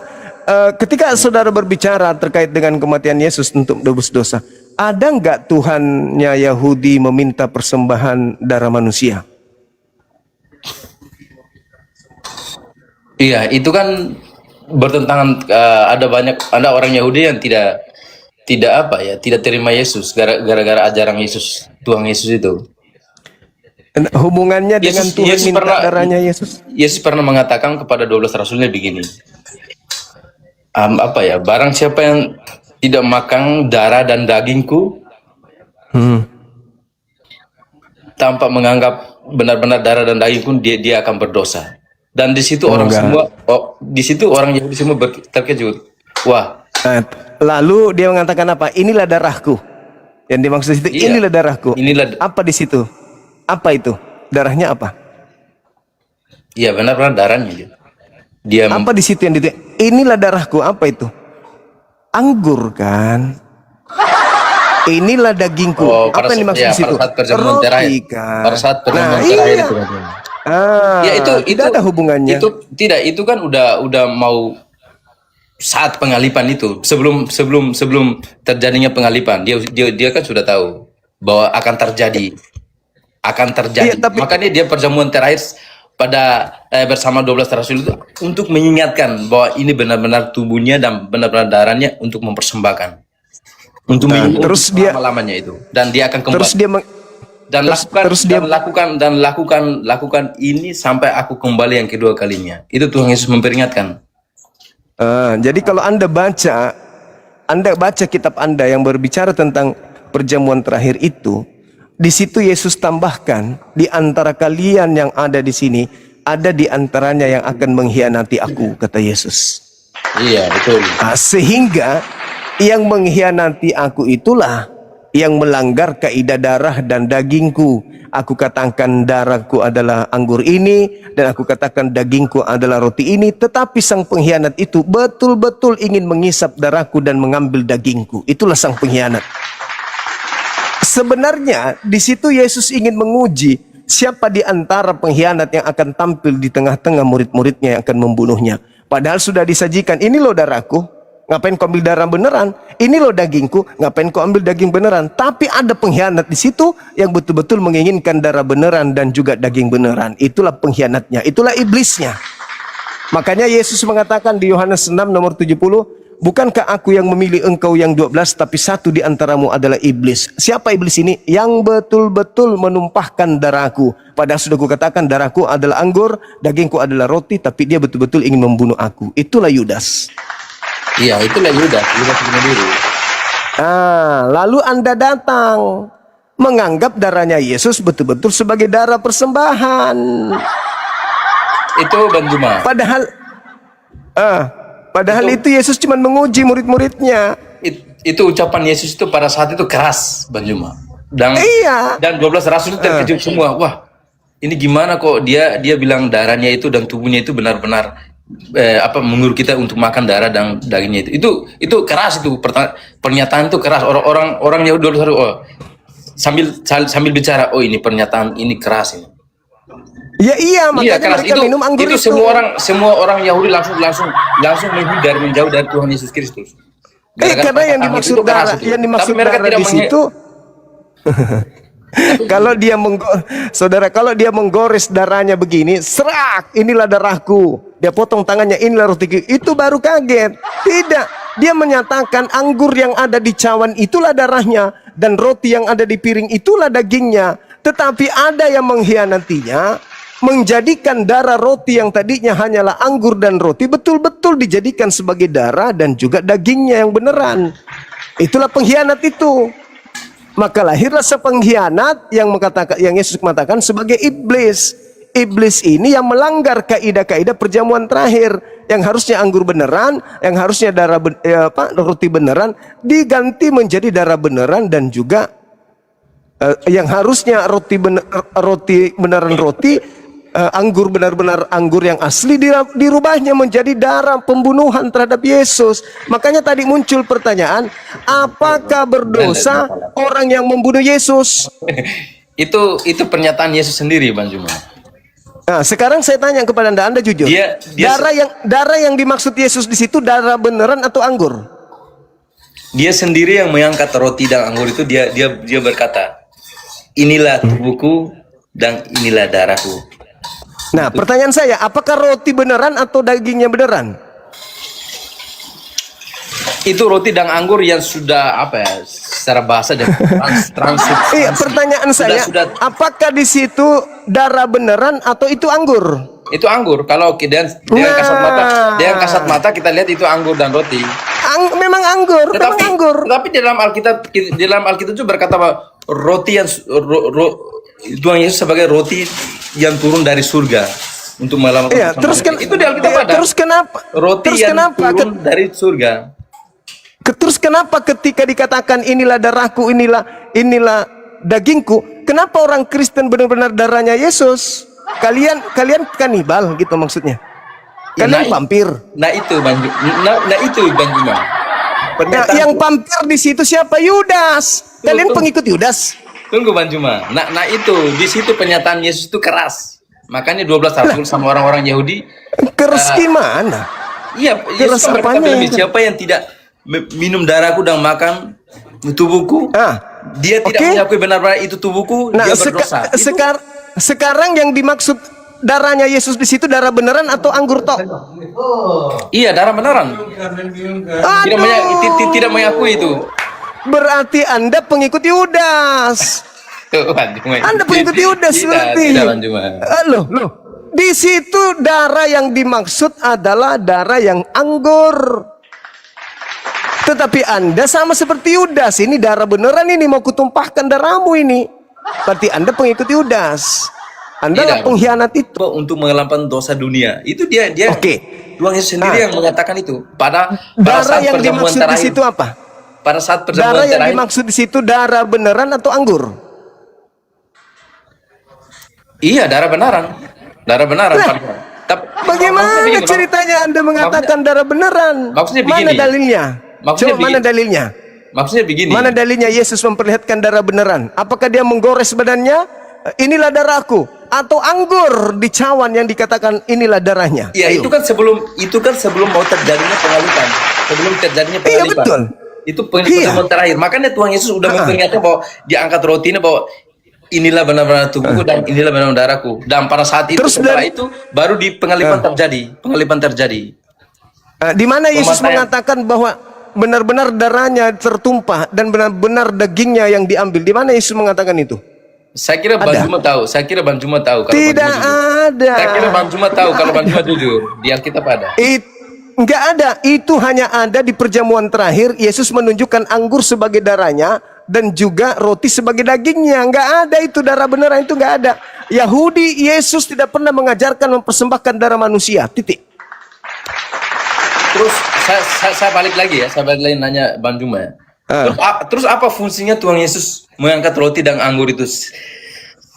ketika saudara berbicara terkait dengan kematian Yesus untuk tebus dosa, ada nggak Tuhannya Yahudi meminta persembahan darah manusia? Iya, itu kan bertentangan. Ada orang Yahudi yang tidak terima Yesus gara-gara ajaran Yesus, Tuhan Yesus itu. Hubungannya dengan Tuhan minta darahnya Yesus? Yesus pernah mengatakan kepada 12 rasulnya begini. Barang siapa yang tidak makan darah dan dagingku tanpa menganggap benar-benar darah dan dagingku, dia akan berdosa. Dan di situ orang Yahudi semua terkejut. Wah. Lalu dia mengatakan apa? Inilah darahku. Yang dimaksud itu inilah darahku. Apa di situ? Apa itu? Darahnya apa? Iya, benar-benar darahnya. Apa di situ yang inilah darahku? Apa itu? Anggur kan? Inilah dagingku. Apa yang dimaksud di situ? Roti kan? Pada saat pertemuan terakhir itu. Tidak ada hubungannya. Itu kan udah mau saat pengalipan itu. Sebelum terjadinya pengalipan, dia kan sudah tahu bahwa akan terjadi. Iya, makanya dia perjamuan terakhir bersama 12 rasul itu untuk mengingatkan bahwa ini benar-benar tubuhnya dan benar-benar darahnya untuk mempersembahkan, untuk terus dia lama-lamanya itu, dan dia akan kembali. Dan Terus lakukan ini sampai aku kembali yang kedua kalinya. Itu Tuhan Yesus memperingatkan. Jadi kalau Anda baca kitab Anda yang berbicara tentang perjamuan terakhir itu, di situ Yesus tambahkan, di antara kalian yang ada di sini, ada di antaranya yang akan mengkhianati aku, kata Yesus. Iya, betul. Sehingga yang mengkhianati aku itulah yang melanggar kaidah darah dan dagingku. Aku katakan darahku adalah anggur ini, dan aku katakan dagingku adalah roti ini. Tetapi sang pengkhianat itu betul-betul ingin mengisap darahku dan mengambil dagingku. Itulah sang pengkhianat. Sebenarnya di situ Yesus ingin menguji siapa di antara pengkhianat yang akan tampil di tengah-tengah murid-muridnya yang akan membunuhnya. Padahal sudah disajikan, ini loh darahku, ngapain kau ambil darah beneran? Ini loh dagingku, ngapain kau ambil daging beneran? Tapi ada pengkhianat di situ yang betul-betul menginginkan darah beneran dan juga daging beneran. Itulah pengkhianatnya, itulah iblisnya. Makanya Yesus mengatakan di Yohanes 6 nomor 70, bukankah aku yang memilih engkau yang 12, tapi satu di antaramu adalah iblis. Siapa iblis ini? Yang betul-betul menumpahkan darahku. Padahal sudah kukatakan darahku adalah anggur, dagingku adalah roti, tapi dia betul-betul ingin membunuh aku. Itulah Yudas. Iya, itulah Yudas bunuh diri. Lalu Anda datang menganggap darahnya Yesus betul-betul sebagai darah persembahan. Itu Bang Juma. Padahal itu Yesus cuma menguji murid-muridnya. Itu ucapan Yesus itu pada saat itu keras, Bang Juma. Dan 12 rasul itu terkejut semua. Wah, ini gimana kok dia bilang darahnya itu dan tubuhnya itu benar-benar menyuruh kita untuk makan darah dan dagingnya itu keras. Itu pernyataan itu keras. Orang Yahudi dulu sambil bicara, oh ini pernyataan ini keras ini. Iya, makanya keras. mereka minum anggur itu. Semua orang Yahudi langsung menghindar menjauh dari Tuhan Yesus Kristus. Karena yang dimaksud darah, di situ. Kalau dia menggores darahnya begini, serak, inilah darahku. Dia potong tangannya, inilah rotiku. Itu baru kaget. Tidak, dia menyatakan anggur yang ada di cawan itulah darahnya, dan roti yang ada di piring itulah dagingnya. Tetapi ada yang mengkhianatinya, menjadikan darah roti yang tadinya hanyalah anggur dan roti betul-betul dijadikan sebagai darah dan juga dagingnya yang beneran. Itulah pengkhianat itu. Maka lahirlah sepengkhianat yang Yesus mengatakan sebagai iblis. Iblis ini yang melanggar kaidah-kaidah perjamuan terakhir, yang harusnya anggur beneran, yang harusnya roti beneran diganti menjadi darah beneran, dan juga yang harusnya anggur benar-benar anggur yang asli dirubahnya menjadi darah pembunuhan terhadap Yesus. Makanya tadi muncul pertanyaan, apakah berdosa orang yang membunuh Yesus? Itu pernyataan Yesus sendiri, Bang Juma. Nah, sekarang saya tanya kepada Anda jujur. Darah yang dimaksud Yesus di situ darah beneran atau anggur? Dia sendiri yang mengangkat roti dan anggur itu, dia berkata, inilah tubuhku dan inilah darahku. Nah, pertanyaan saya, apakah roti beneran atau dagingnya beneran? Itu roti dan anggur yang sudah secara bahasa dan Iya, pertanyaan saya, apakah di situ darah beneran atau itu anggur? Itu anggur. Kalau dengan kasat mata kita lihat itu anggur dan roti. Memang anggur, Tetapi di dalam Alkitab itu berkata bahwa roti yang Tuhan Yesus sebagai roti yang turun dari surga untuk melakukan. Iya, itu di Alkitab ada. Terus kenapa? Roti yang turun dari surga. Terus kenapa ketika dikatakan inilah darahku, inilah dagingku, kenapa orang Kristen benar-benar darahnya Yesus? Kalian kanibal gitu maksudnya? Kalian vampir? Nah itu Bang Juma. Yang vampir di situ siapa? Yudas. Kalian pengikut Yudas? Tunggu Bang Juma. Nah itu di situ pernyataan Yesus itu keras. Makanya 12 rasul sama orang-orang Yahudi. Keras gimana? Iya, Yesus berkata, siapa yang tidak minum darahku dan makan tubuhku, dia tidak mengakui benar-benar itu tubuhku, dia berdosa. Sekarang yang dimaksud darahnya Yesus di situ darah beneran atau anggur tok? Iya, darah beneran. Tidak mengakui itu. Berarti Anda pengikut Yudas. Tuh, Bang Juma. Anda pengikut Yudas Tidak, berarti. tidak, Bang Juma. Loh. Di situ darah yang dimaksud adalah darah yang anggur. Tetapi Anda sama seperti Yudas. Ini darah beneran ini, mau kutumpahkan darahmu ini. Berarti Anda pengikut Yudas. Anda Tidak, lah pengkhianat itu. Untuk mengelapkan dosa dunia. Itu dia Oke. Tuhan Yesus sendiri yang mengatakan itu. Pada Darah saat yang perjamuan dimaksud di terakhir. situ apa? Pada saat perjamuan Darah yang terakhir. dimaksud di situ darah beneran atau anggur? Iya, darah benaran. Darah benaran. Lah, Pak. Bagaimana Maksudnya begini, ceritanya Anda mengatakan darah beneran? maksudnya Mana begini. dalilnya? Maksudnya Coba mana begini. dalilnya? Maksudnya begini. Mana dalilnya Yesus memperlihatkan darah beneran? Apakah dia menggores badannya? Inilah darahku. Atau anggur di cawan yang dikatakan inilah darahnya? Ya, Ayo. itu kan sebelum mau terjadinya pengalipan. Sebelum terjadinya Iya, pengalipan. betul. Itu Iya. pertemuan terakhir. Makanya Tuhan Yesus sudah memperingatkan bahwa dia angkat rotinya bahwa inilah benar-benar tubuhku dan inilah benar-benar darahku. Dan pada saat itu Terus setelah itu baru di pengalipan terjadi. Pengalipan terjadi. Di mana Yesus Pemantaian. mengatakan bahwa benar-benar darahnya tertumpah dan benar-benar dagingnya yang diambil? Di mana Yesus mengatakan itu? Saya kira Bang Ada? Juma tahu. Saya kira Bang Juma tahu kalau Tidak Bang Juma jujur. ada. Saya kira Bang Juma tahu kalau Bang Juma jujur. Di Alkitab ada. Enggak ada. Itu hanya ada di perjamuan terakhir. Yesus menunjukkan anggur sebagai darahnya dan juga roti sebagai dagingnya. Enggak ada itu darah beneran, itu enggak ada. Yahudi, Yesus tidak pernah mengajarkan mempersembahkan darah manusia. Titik. Terus saya balik lagi ya. Saya balik lagi nanya Bang Juma ya. Terus apa fungsinya Tuhan Yesus mengangkat roti dan anggur itu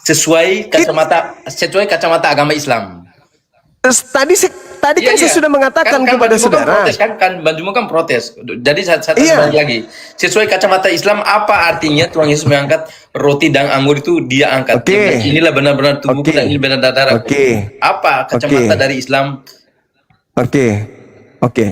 sesuai kacamata agama Islam? Tadi kan saya sudah mengatakan kepada Bang Juma saudara. protes, kan Bang Juma kan protes. Jadi saya Iya. balik lagi. Sesuai kacamata Islam apa artinya Tuhan Yesus mengangkat roti dan anggur itu dia angkat. Oke. Inilah benar-benar tubuhku Oke. dan ini benar darahku. Oke. Apa kacamata Oke. dari Islam? Oke.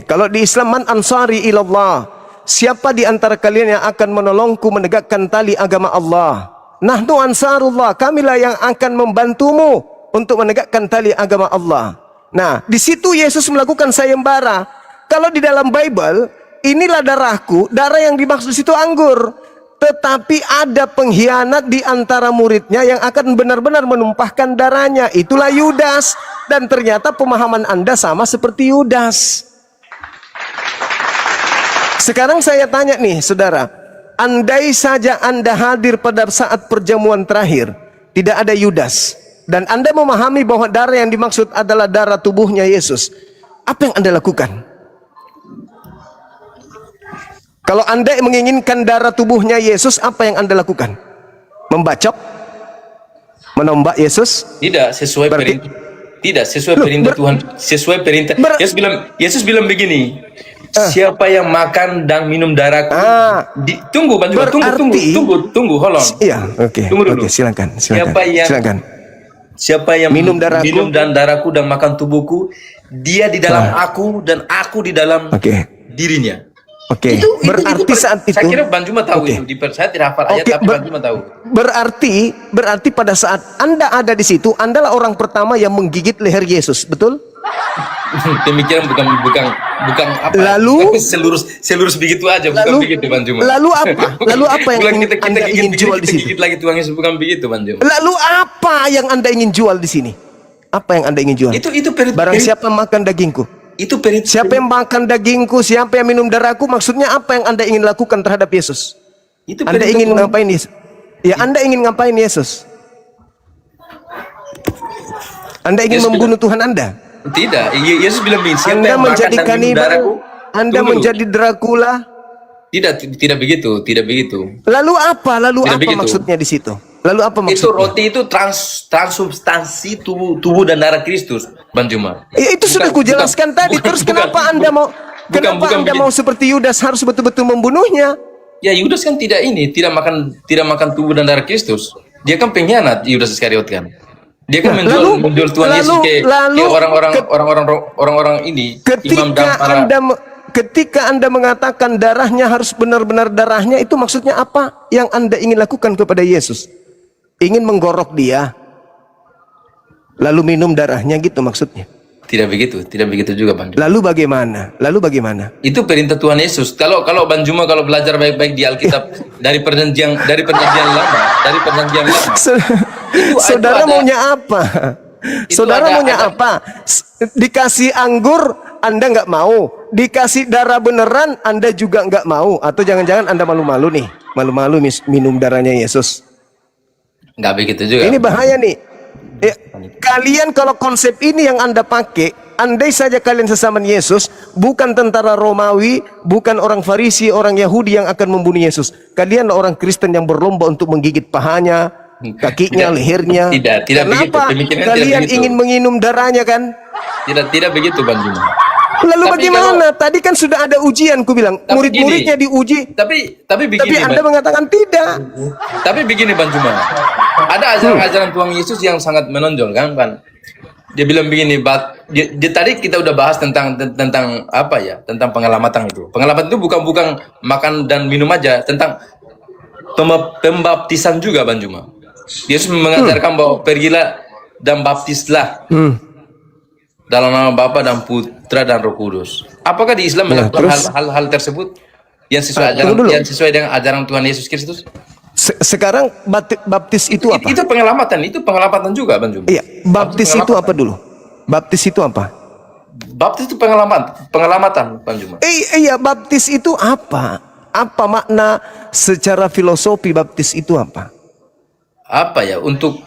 Kalau di Islam, man ansari ilallah. Siapa di antara kalian yang akan menolongku menegakkan tali agama Allah? Nahnu ansarullah. Kamilah yang akan membantumu untuk menegakkan tali agama Allah. Nah, di situ Yesus melakukan sayembara. Kalau di dalam Bible, inilah darahku, darah yang dimaksud situ anggur. Tetapi ada pengkhianat di antara muridnya yang akan benar-benar menumpahkan darahnya. Itulah Yudas. Dan ternyata pemahaman Anda sama seperti Yudas. Sekarang saya tanya nih, saudara. Andai saja Anda hadir pada saat perjamuan terakhir, tidak ada Yudas, dan Anda memahami bahwa darah yang dimaksud adalah darah tubuhnya Yesus, apa yang Anda lakukan? Kalau Anda menginginkan darah tubuhnya Yesus, apa yang Anda lakukan? Membacok? Menombak Yesus? Tidak sesuai Berarti- perintah. Tidak sesuai perintah Tuhan. Sesuai perintah. Yesus bilang begini. Siapa yang makan dan minum darahku? Tunggu, Bang Juma, tunggu, hold on. Iya, oke. Tunggu dulu. Oke, silakan. Silakan. Siapa yang Minum darahku? minum dan darahku dan makan tubuhku, dia di dalam aku dan aku di dalam dirinya. Oke. Berarti saat itu, saya kira Bang Juma tahu Oke. itu. Saya tidak hafal ayat, tapi Bang Juma tahu. Berarti pada saat Anda ada di situ, Anda lah orang pertama yang menggigit leher Yesus, betul? Demikian bukan apa. Lalu? Selurus begitu aja, bukan begitu Bang Juma. Lalu apa? Lalu apa yang Bukan Anda ingin jual di sini? Gigit lagi Tuhan Yesus, bukan begitu Bang Juma. Lalu apa yang Anda ingin jual di sini? Apa yang Anda ingin jual? Itu Barang siapa makan dagingku? Itu Siapa yang makan dagingku, siapa yang minum darahku, maksudnya apa yang Anda ingin lakukan terhadap Yesus? itu Anda perintah ingin Tuhan. ngapain Yesus? Ya, Anda ingin ngapain Yesus? Anda ingin Yesus membunuh Tuhan Anda? Tidak, Yesus bilang begini, siapa Anda yang makan menjadi dan minum kanibal? darahku? Anda Tunggu dulu. menjadi Dracula? Tidak begitu, tidak begitu. Lalu apa? Lalu Tidak apa begitu. maksudnya di situ? Lalu apa Itu maksudnya? roti itu transubstansi tubuh dan darah Kristus, Bang Juma. Ya, itu sudah kujelaskan tadi. Terus kenapa Anda mau bukan Anda mau seperti Yudas harus betul-betul membunuhnya? Ya Yudas kan tidak makan tubuh dan darah Kristus. Dia kan pengkhianat Yudas Iskariot kan. Dia kan menjual Tuhan Yesus ke orang-orang ini imam dan para. Ketika Anda mengatakan darahnya harus benar-benar darahnya, itu maksudnya apa yang Anda ingin lakukan kepada Yesus? Ingin menggorok dia, lalu minum darahnya gitu maksudnya? tidak begitu juga Bang Juma. Lalu bagaimana? Lalu bagaimana? Itu perintah Tuhan Yesus. Kalau Bang Juma kalau belajar baik-baik di Alkitab dari perjanjian lama, Saudara ada- maunya apa? Itu Saudara ada- maunya ada- apa? Dikasih anggur, Anda nggak mau. Dikasih darah beneran, Anda juga nggak mau. Atau jangan-jangan Anda malu-malu nih, malu-malu minum darahnya Yesus. nggak begitu juga. Ini bahaya nih. Kalian kalau konsep ini yang Anda pakai, andai saja kalian sesama Yesus, bukan tentara Romawi, bukan orang Farisi, orang Yahudi yang akan membunuh Yesus. Kalian orang Kristen yang berlomba untuk menggigit pahanya, kakinya, Tidak. lehernya. Tidak begitu. Kenapa? Pemikiran tidak Kalian begitu. ingin menginum darahnya kan? Tidak begitu Bang Juma. Lalu Tapi bagaimana? Tadi kan sudah ada ujian, ku bilang. Tapi Murid-muridnya diuji. Tapi Tapi begini. Anda mengatakan tidak. Tapi begini Bang Juma, ada ajaran-ajaran Tuhan Yesus yang sangat menonjol kan? Dia bilang begini, tadi kita udah bahas tentang apa ya? Tentang pengelamatan itu. Pengelamatan itu bukan makan dan minum aja, tentang pembaptisan juga Bang Juma. Yesus mengajarkan bahwa pergilah dan baptislah dalam nama Bapa dan Putra dan Roh Kudus. Apakah di Islam melakukan terus? hal-hal tersebut yang Tunggu dulu. sesuai dengan ajaran Tuhan Yesus Kristus? Sekarang baptis itu apa? Itu pengelamatan juga Bang Juma. Iya, baptis itu apa dulu? Baptis itu apa? Baptis itu pengelamatan Bang Juma. Iya, baptis itu apa? Apa makna secara filosofi baptis itu apa? Apa ya? Untuk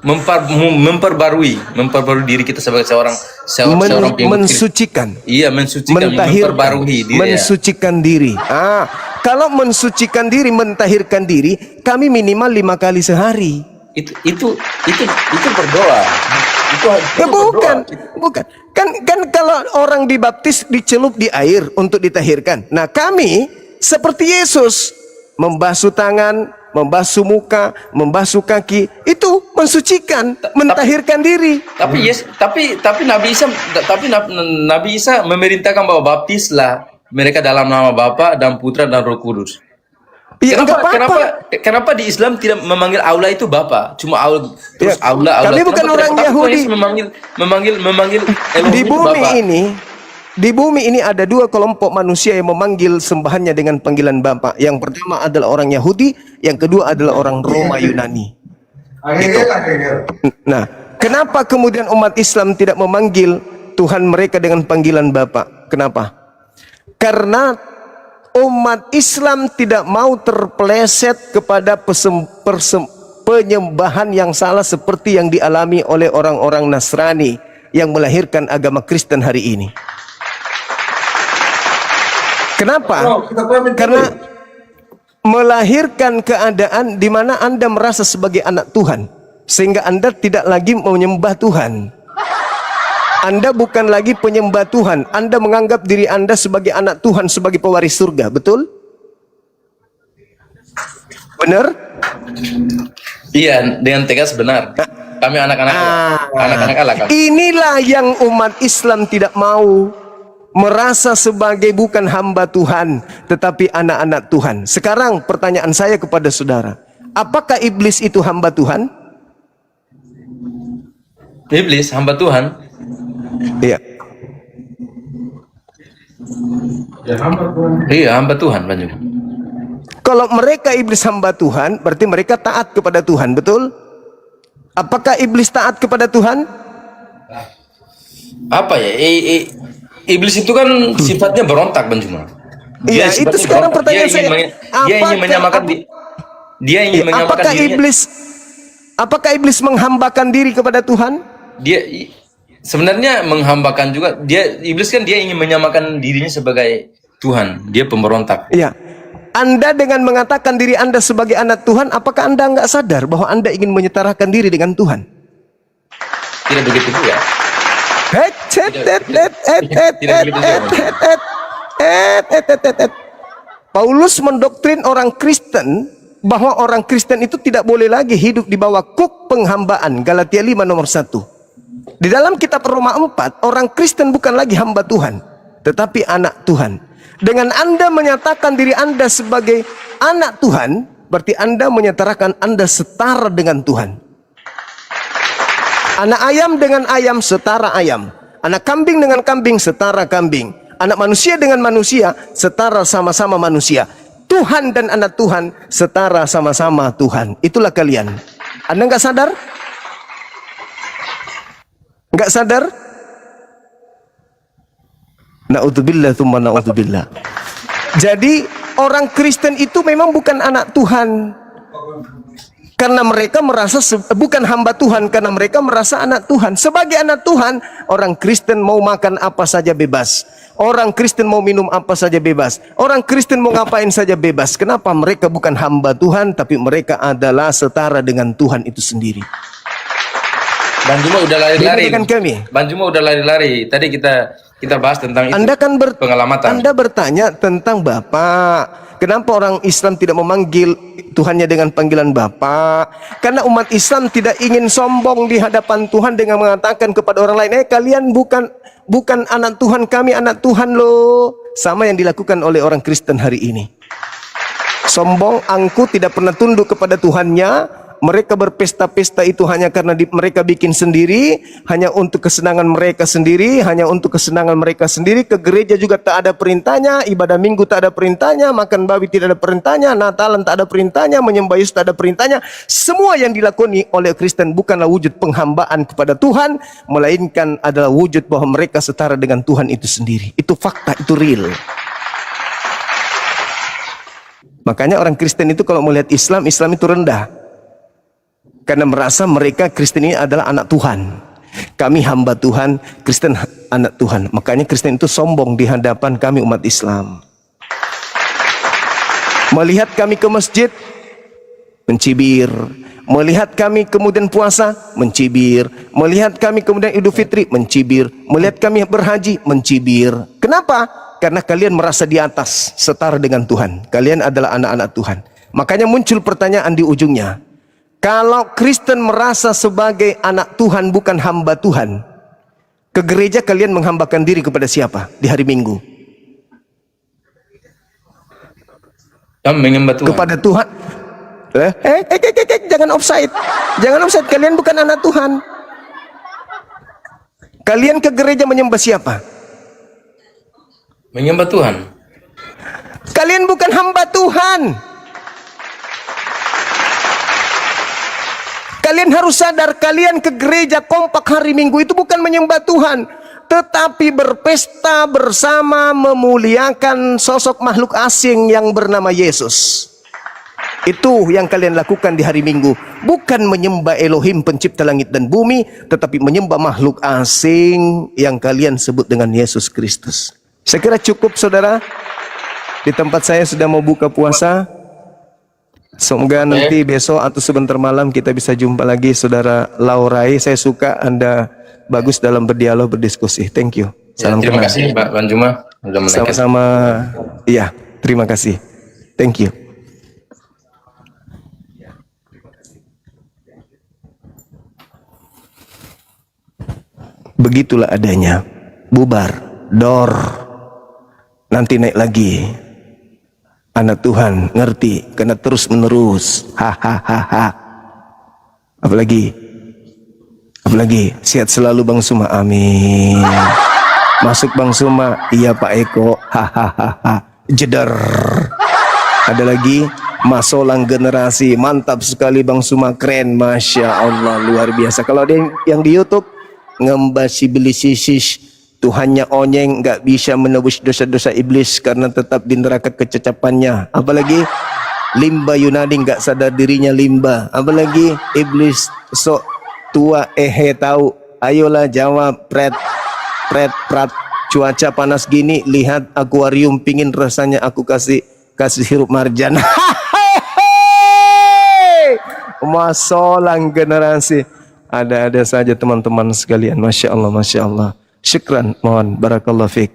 memperbarui diri kita sebagai seorang pengikut Kristus. Mensucikan. Iya, mensucikan, memperbarui diri. Mensucikan diri. Kalau mensucikan diri, mentahirkan diri, kami minimal 5 kali sehari. Itu berdoa. Itu Bukan, berdoa. bukan. Kan kalau orang dibaptis dicelup di air untuk ditahirkan. Nah, kami seperti Yesus membasuh tangan, membasuh muka, membasuh kaki, itu mensucikan, mentahirkan diri. Tapi Nabi Isa memerintahkan bahwa baptislah mereka dalam nama Bapa dan Putra dan Roh Kudus. Iya, enggak apa-apa. Kenapa di Islam tidak memanggil Allah itu Bapa? Cuma Allah terus Ya, Allah. kami bukan Kenapa orang Tuhan Yahudi. Yesus memanggil Elohim Di itu bumi Bapa? di bumi ini ada 2 kelompok manusia yang memanggil sembahannya dengan panggilan Bapa. Yang pertama adalah orang Yahudi, yang kedua adalah orang Roma Yunani. Nah, kenapa kemudian umat Islam tidak memanggil Tuhan mereka dengan panggilan Bapa? Kenapa? Karena umat Islam tidak mau terpeleset kepada penyembahan yang salah seperti yang dialami oleh orang-orang Nasrani yang melahirkan agama Kristen hari ini. Kenapa? Karena melahirkan keadaan di mana Anda merasa sebagai anak Tuhan, sehingga Anda tidak lagi menyembah Tuhan. Anda bukan lagi penyembah Tuhan. Anda menganggap diri Anda sebagai anak Tuhan, sebagai pewaris surga. Betul? Benar? Iya, dengan tegas benar. Kami anak-anak Allah kan. Inilah yang umat Islam tidak mau. Merasa sebagai bukan hamba Tuhan, tetapi anak-anak Tuhan. Sekarang pertanyaan saya kepada saudara, apakah iblis itu hamba Tuhan? Iblis hamba Tuhan. Iya. Iya, hamba Tuhan Bang Juma. Kalau mereka iblis hamba Tuhan, berarti mereka taat kepada Tuhan, betul? Apakah iblis taat kepada Tuhan? Apa ya? Iblis itu kan sifatnya berontak Bang Juma. Iya, itu sifatnya sekarang berontak. pertanyaan saya. Dia ingin menyamakan dia ingin menyamakan Apakah dirinya. apakah iblis menghambakan diri kepada Tuhan? Dia sebenarnya menghambakan juga. Iblis kan dia ingin menyamakan dirinya sebagai Tuhan. Dia pemberontak. Iya. Anda dengan mengatakan diri Anda sebagai anak Tuhan, apakah Anda nggak sadar bahwa Anda ingin menyetarakan diri dengan Tuhan? Tidak begitu juga. Paulus mendoktrin orang Kristen bahwa orang Kristen itu tidak boleh lagi hidup di bawah kuk penghambaan. Galatia 5 nomor 1. Di dalam kitab Roma 4, orang Kristen bukan lagi hamba Tuhan, tetapi anak Tuhan. Dengan Anda menyatakan diri Anda sebagai anak Tuhan, berarti Anda menyatakan Anda setara dengan Tuhan. Anak ayam dengan ayam setara ayam. Anak kambing dengan kambing setara kambing. Anak manusia dengan manusia setara sama-sama manusia. Tuhan dan anak Tuhan setara sama-sama Tuhan. Itulah kalian. Anda nggak sadar? Nggak sadar? Na'udzubillah tsumma na'udzubillah. Jadi orang Kristen itu memang bukan anak Tuhan. Karena mereka merasa bukan hamba Tuhan, karena mereka merasa anak Tuhan. Sebagai anak Tuhan, orang Kristen mau makan apa saja bebas. Orang Kristen mau minum apa saja bebas. Orang Kristen mau ngapain saja bebas. Kenapa? Mereka bukan hamba Tuhan, tapi mereka adalah setara dengan Tuhan itu sendiri. Bang Juma udah lari-lari. Dengan kami. Bang Juma udah lari-lari. Tadi kita bahas tentang itu. Anda kan pengelamatan. Anda bertanya tentang Bapak. Kenapa orang Islam tidak memanggil Tuhannya dengan panggilan Bapa? Karena umat Islam tidak ingin sombong di hadapan Tuhan dengan mengatakan kepada orang lain, kalian bukan anak Tuhan, kami anak Tuhan loh. Sama yang dilakukan oleh orang Kristen hari ini. Sombong, angkuh, tidak pernah tunduk kepada Tuhannya. Mereka berpesta-pesta itu hanya karena mereka bikin sendiri, hanya untuk kesenangan mereka sendiri, hanya untuk kesenangan mereka sendiri. Ke gereja juga tak ada perintahnya, ibadah minggu tak ada perintahnya, makan babi tidak ada perintahnya, Natalan tak ada perintahnya, menyembah Yesus tak ada perintahnya. Semua yang dilakoni oleh Kristen bukanlah wujud penghambaan kepada Tuhan, melainkan adalah wujud bahwa mereka setara dengan Tuhan itu sendiri. Itu fakta, itu real. Makanya orang Kristen itu kalau melihat Islam, Islam itu rendah. Karena merasa mereka Kristen ini adalah anak Tuhan. Kami hamba Tuhan, Kristen anak Tuhan. Makanya Kristen itu sombong di hadapan kami umat Islam. Melihat kami ke masjid, mencibir. Melihat kami kemudian puasa, mencibir. Melihat kami kemudian Idul Fitri, mencibir. Melihat kami berhaji, mencibir. Kenapa? Karena kalian merasa di atas, setara dengan Tuhan. Kalian adalah anak-anak Tuhan. Makanya muncul pertanyaan di ujungnya. Kalau Kristen merasa sebagai anak Tuhan bukan hamba Tuhan, ke gereja kalian menghambakan diri kepada siapa di hari Minggu? Kami menyembah Tuhan. Kepada Tuhan. Jangan offside. Jangan offside, kalian bukan anak Tuhan. Kalian ke gereja menyembah siapa? Menyembah Tuhan. Kalian bukan hamba Tuhan. Kalian harus sadar, kalian ke gereja kompak hari Minggu itu bukan menyembah Tuhan, tetapi berpesta bersama memuliakan sosok makhluk asing yang bernama Yesus. Itu yang kalian lakukan di hari Minggu. Bukan menyembah Elohim pencipta langit dan bumi, tetapi menyembah makhluk asing yang kalian sebut dengan Yesus Kristus. Saya kira cukup, saudara. Di tempat saya sudah mau buka puasa. Semoga nanti besok atau sebentar malam kita bisa jumpa lagi, saudara Laurai. Saya suka Anda bagus dalam berdialog, berdiskusi. Thank you. Salam Terima kenal. kasih Pak Bang Juma. Sama-sama. Iya, terima kasih. Thank you. Begitulah adanya. Bubar, dor. Nanti naik lagi. Anak Tuhan ngerti karena terus menerus. Hahaha. Apalagi sehat selalu Bang Suma, amin. Masuk Bang Suma, iya Pak Eko, hahaha. Jedar. Ada lagi Masolang generasi, mantap sekali Bang Suma, keren, masya Allah, luar biasa. Kalau ada yang di YouTube ngembasi beli sisis, Tuhannya onyeng, nggak bisa menebus dosa-dosa iblis karena tetap di neraka kececapannya. Apalagi limba Yunani nggak sadar dirinya limba. Apalagi iblis sok tua tahu. Ayolah jawab, prat. Cuaca panas gini, lihat akuarium, pingin rasanya aku kasih hirup marjan. Masolang generasi. Ada-ada saja teman-teman sekalian. Masya Allah, masya Allah. Syukran, mohon barakallahu fiik.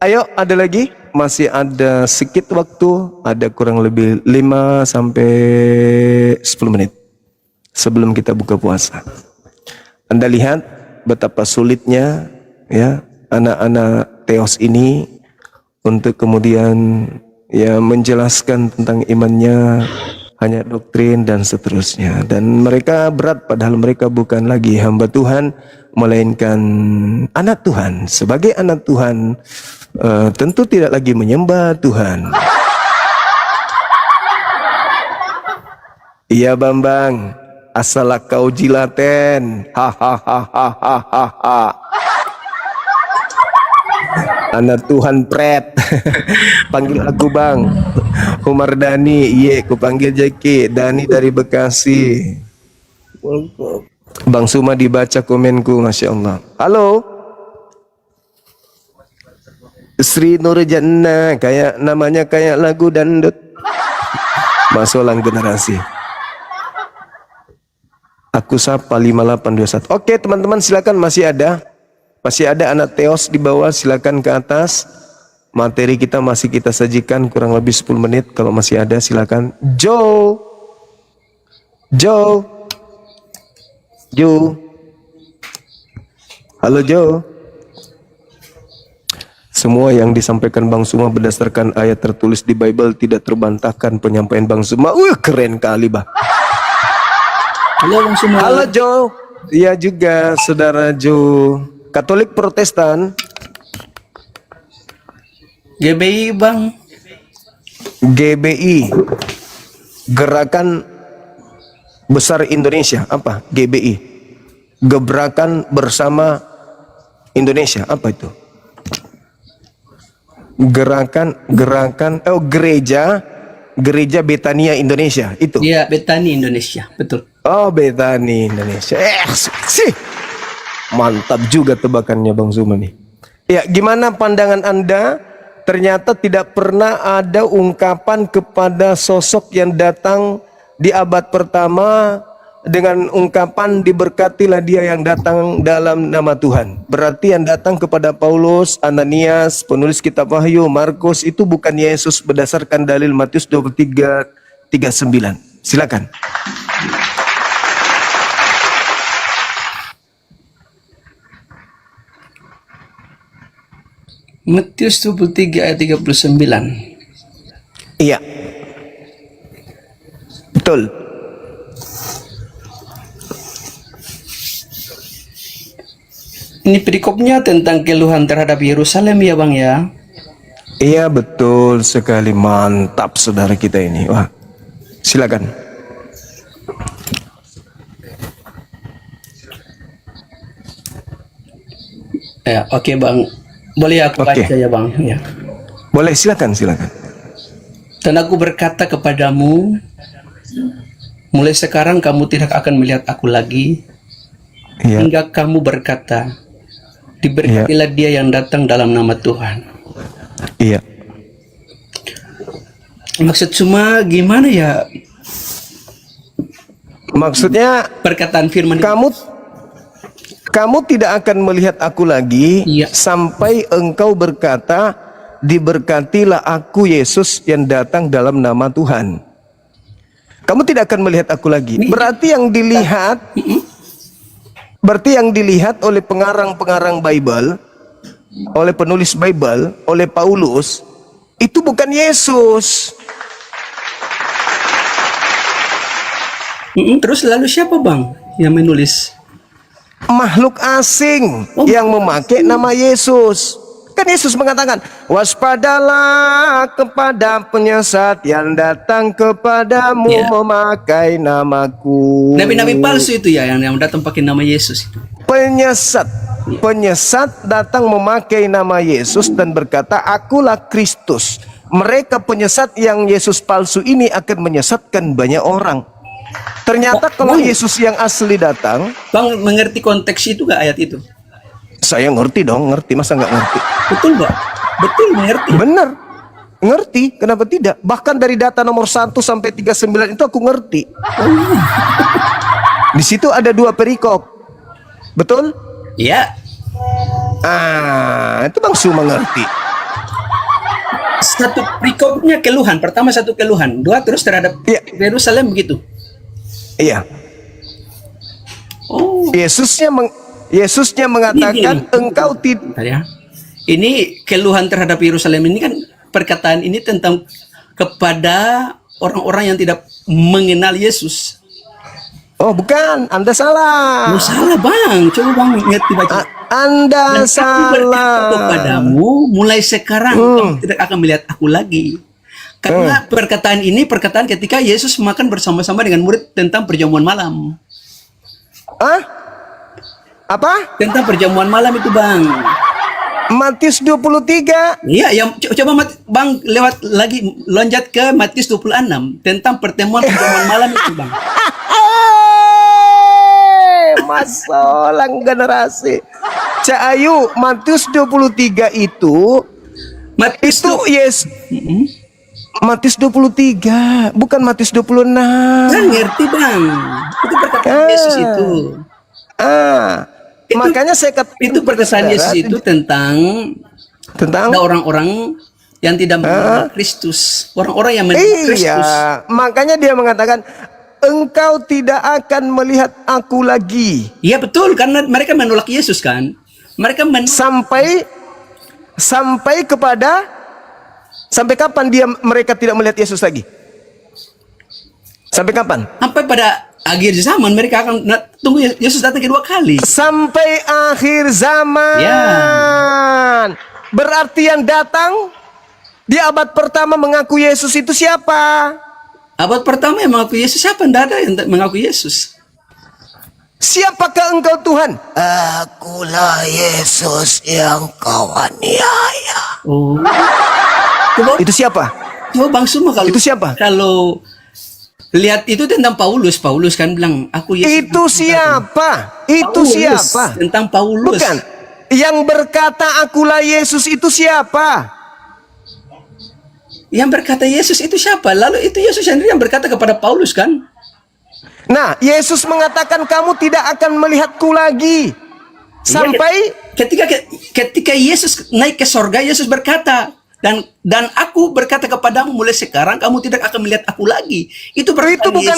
Ayo, ada lagi? Masih ada sedikit waktu, ada kurang lebih 5 sampai 10 menit sebelum kita buka puasa. Anda lihat betapa sulitnya ya anak-anak Theos ini untuk kemudian ya menjelaskan tentang imannya, hanya doktrin dan seterusnya. Dan mereka berat padahal mereka bukan lagi hamba Tuhan, melainkan anak Tuhan. Sebagai anak Tuhan, tentu tidak lagi menyembah Tuhan. Iya Bambang, asal kau jilaten, hahaha. Anak Tuhan pret. Panggil aku Bang Umar Dani. Iya, ku panggil Jeki Dani dari Bekasi. Bang Suma dibaca komenku, Masya Allah. Halo Sri Nurjana, kayak namanya kayak lagu dandut. Masolang generasi. Aku sapa 5821. Oke teman-teman, silakan, masih ada anak Teos di bawah, silakan ke atas. Materi kita masih kita sajikan kurang lebih 10 menit. Kalau masih ada silakan. Jo. Halo Jo. Semua yang disampaikan Bang Suma berdasarkan ayat tertulis di Bible, tidak terbantahkan penyampaian Bang Suma. Keren kali bah. Halo Bang Suma. Halo Jo. Iya juga saudara Jo. Katolik Protestan. GBI Bang. GBI. Gerakan Besar Indonesia. Apa? GBI. Gebrakan Bersama Indonesia. Apa itu? Gereja Betania Indonesia. Itu. Iya, Betani Indonesia, betul. Oh, Betani Indonesia. Sih. Mantap juga tebakannya Bang Zuma nih. Ya, gimana pandangan Anda? Ternyata tidak pernah ada ungkapan kepada sosok yang datang di abad pertama dengan ungkapan diberkatilah dia yang datang dalam nama Tuhan. Berarti yang datang kepada Paulus, Ananias, penulis kitab Wahyu, Markus itu bukan Yesus berdasarkan dalil Matius 23:39. Silakan. Matius 23 ayat 39. Iya. Betul. Ini perikopnya tentang keluhan terhadap Yerusalem ya Bang ya. Iya betul sekali, mantap saudara kita ini. Wah, silakan. Ya, oke Bang. Boleh aku Oke. baca ya Bang? Ya. Boleh, silakan. Dan aku berkata kepadamu, mulai sekarang kamu tidak akan melihat aku lagi, Iya. hingga kamu berkata, diberkatilah dia yang datang dalam nama Tuhan. Iya. Maksud cuma gimana ya Maksudnya perkataan firman kamu tidak akan melihat aku lagi Iya. sampai engkau berkata, diberkatilah aku Yesus yang datang dalam nama Tuhan. Kamu tidak akan melihat aku lagi. Berarti yang dilihat oleh pengarang-pengarang Bible, oleh penulis Bible, oleh Paulus, itu bukan Yesus. Terus lalu siapa Bang yang menulis? Makhluk asing yang memakai nama Yesus. Kan Yesus mengatakan, waspadalah kepada penyesat yang datang kepadamu Ya. memakai namaku. Nabi-nabi palsu itu ya yang datang pakai nama Yesus itu. Penyesat datang memakai nama Yesus dan berkata, akulah Kristus. Mereka penyesat yang Yesus palsu ini akan menyesatkan banyak orang. Ternyata kalau Yesus yang asli datang, Bang mengerti konteks itu gak ayat itu? saya ngerti dong, masa nggak ngerti? Betul Bang? Betul mengerti. Bener, ngerti, kenapa tidak? Bahkan dari data nomor 1 sampai 39 itu aku ngerti. Di situ ada 2 perikop. Betul? Ya. Itu Bang Suma ngerti. Satu perikopnya keluhan. Pertama satu keluhan. 2 terus terhadap Iya. Yerusalem begitu. Iya. Oh. Yesusnya mengatakan Ini. engkau tidak. Bentar ya. Ini keluhan terhadap Yerusalem ini kan perkataan ini tentang kepada orang-orang yang tidak mengenal Yesus. Oh, bukan, Anda salah. Lu salah bang, coba bang ngerti baca. Anda Dan aku berkata salah. kepadamu, mulai sekarang kamu tidak akan melihat aku lagi. Karena perkataan ini perkataan ketika Yesus makan bersama-sama dengan murid tentang perjamuan malam. Hah? Apa? Tentang perjamuan malam itu bang. Matius 23. Iya, yang coba bang lewat lagi loncat ke Matius 26 tentang pertemuan perjamuan malam itu bang. Masalah generasi. Cak Ayu, Matius 23 itu Matius yes. Matius 23, bukan Matius 26. kan ngerti bang. Itu perkataan Yesus itu. Makanya saya kata Itu perkataan Yesus itu tentang tentang ada orang-orang yang tidak mengenal Kristus, orang-orang yang mengenal Kristus. iya, makanya dia mengatakan engkau tidak akan melihat aku lagi Iya betul, karena mereka menolak Yesus kan. Mereka sampai kapan mereka tidak melihat Yesus lagi? Sampai kapan? sampai pada akhir zaman mereka akan tunggu Yesus datang kedua kali. Sampai akhir zaman. Ya. Berarti yang datang di abad pertama mengaku Yesus itu siapa? Abad pertama yang mengaku Yesus siapa? Tidak ada yang mengaku Yesus. Siapakah engkau Tuhan? Akulah Yesus yang kau aniaya. Oh. Coba, Itu siapa? Bang Suma kalau Itu siapa? Kalau lihat itu tentang Paulus kan bilang aku Yesus. Itu siapa? Itu Paulus, siapa? tentang Paulus. Bukan. Yang berkata akulah Yesus itu siapa? Yang berkata Yesus itu siapa? Lalu itu Yesus sendiri yang berkata kepada Paulus kan? Nah, Yesus mengatakan kamu tidak akan melihatku lagi. Sampai Ketika Yesus naik ke sorga, Yesus berkata, dan aku berkata kepadamu mulai sekarang kamu tidak akan melihat aku lagi. Itu berarti itu bukan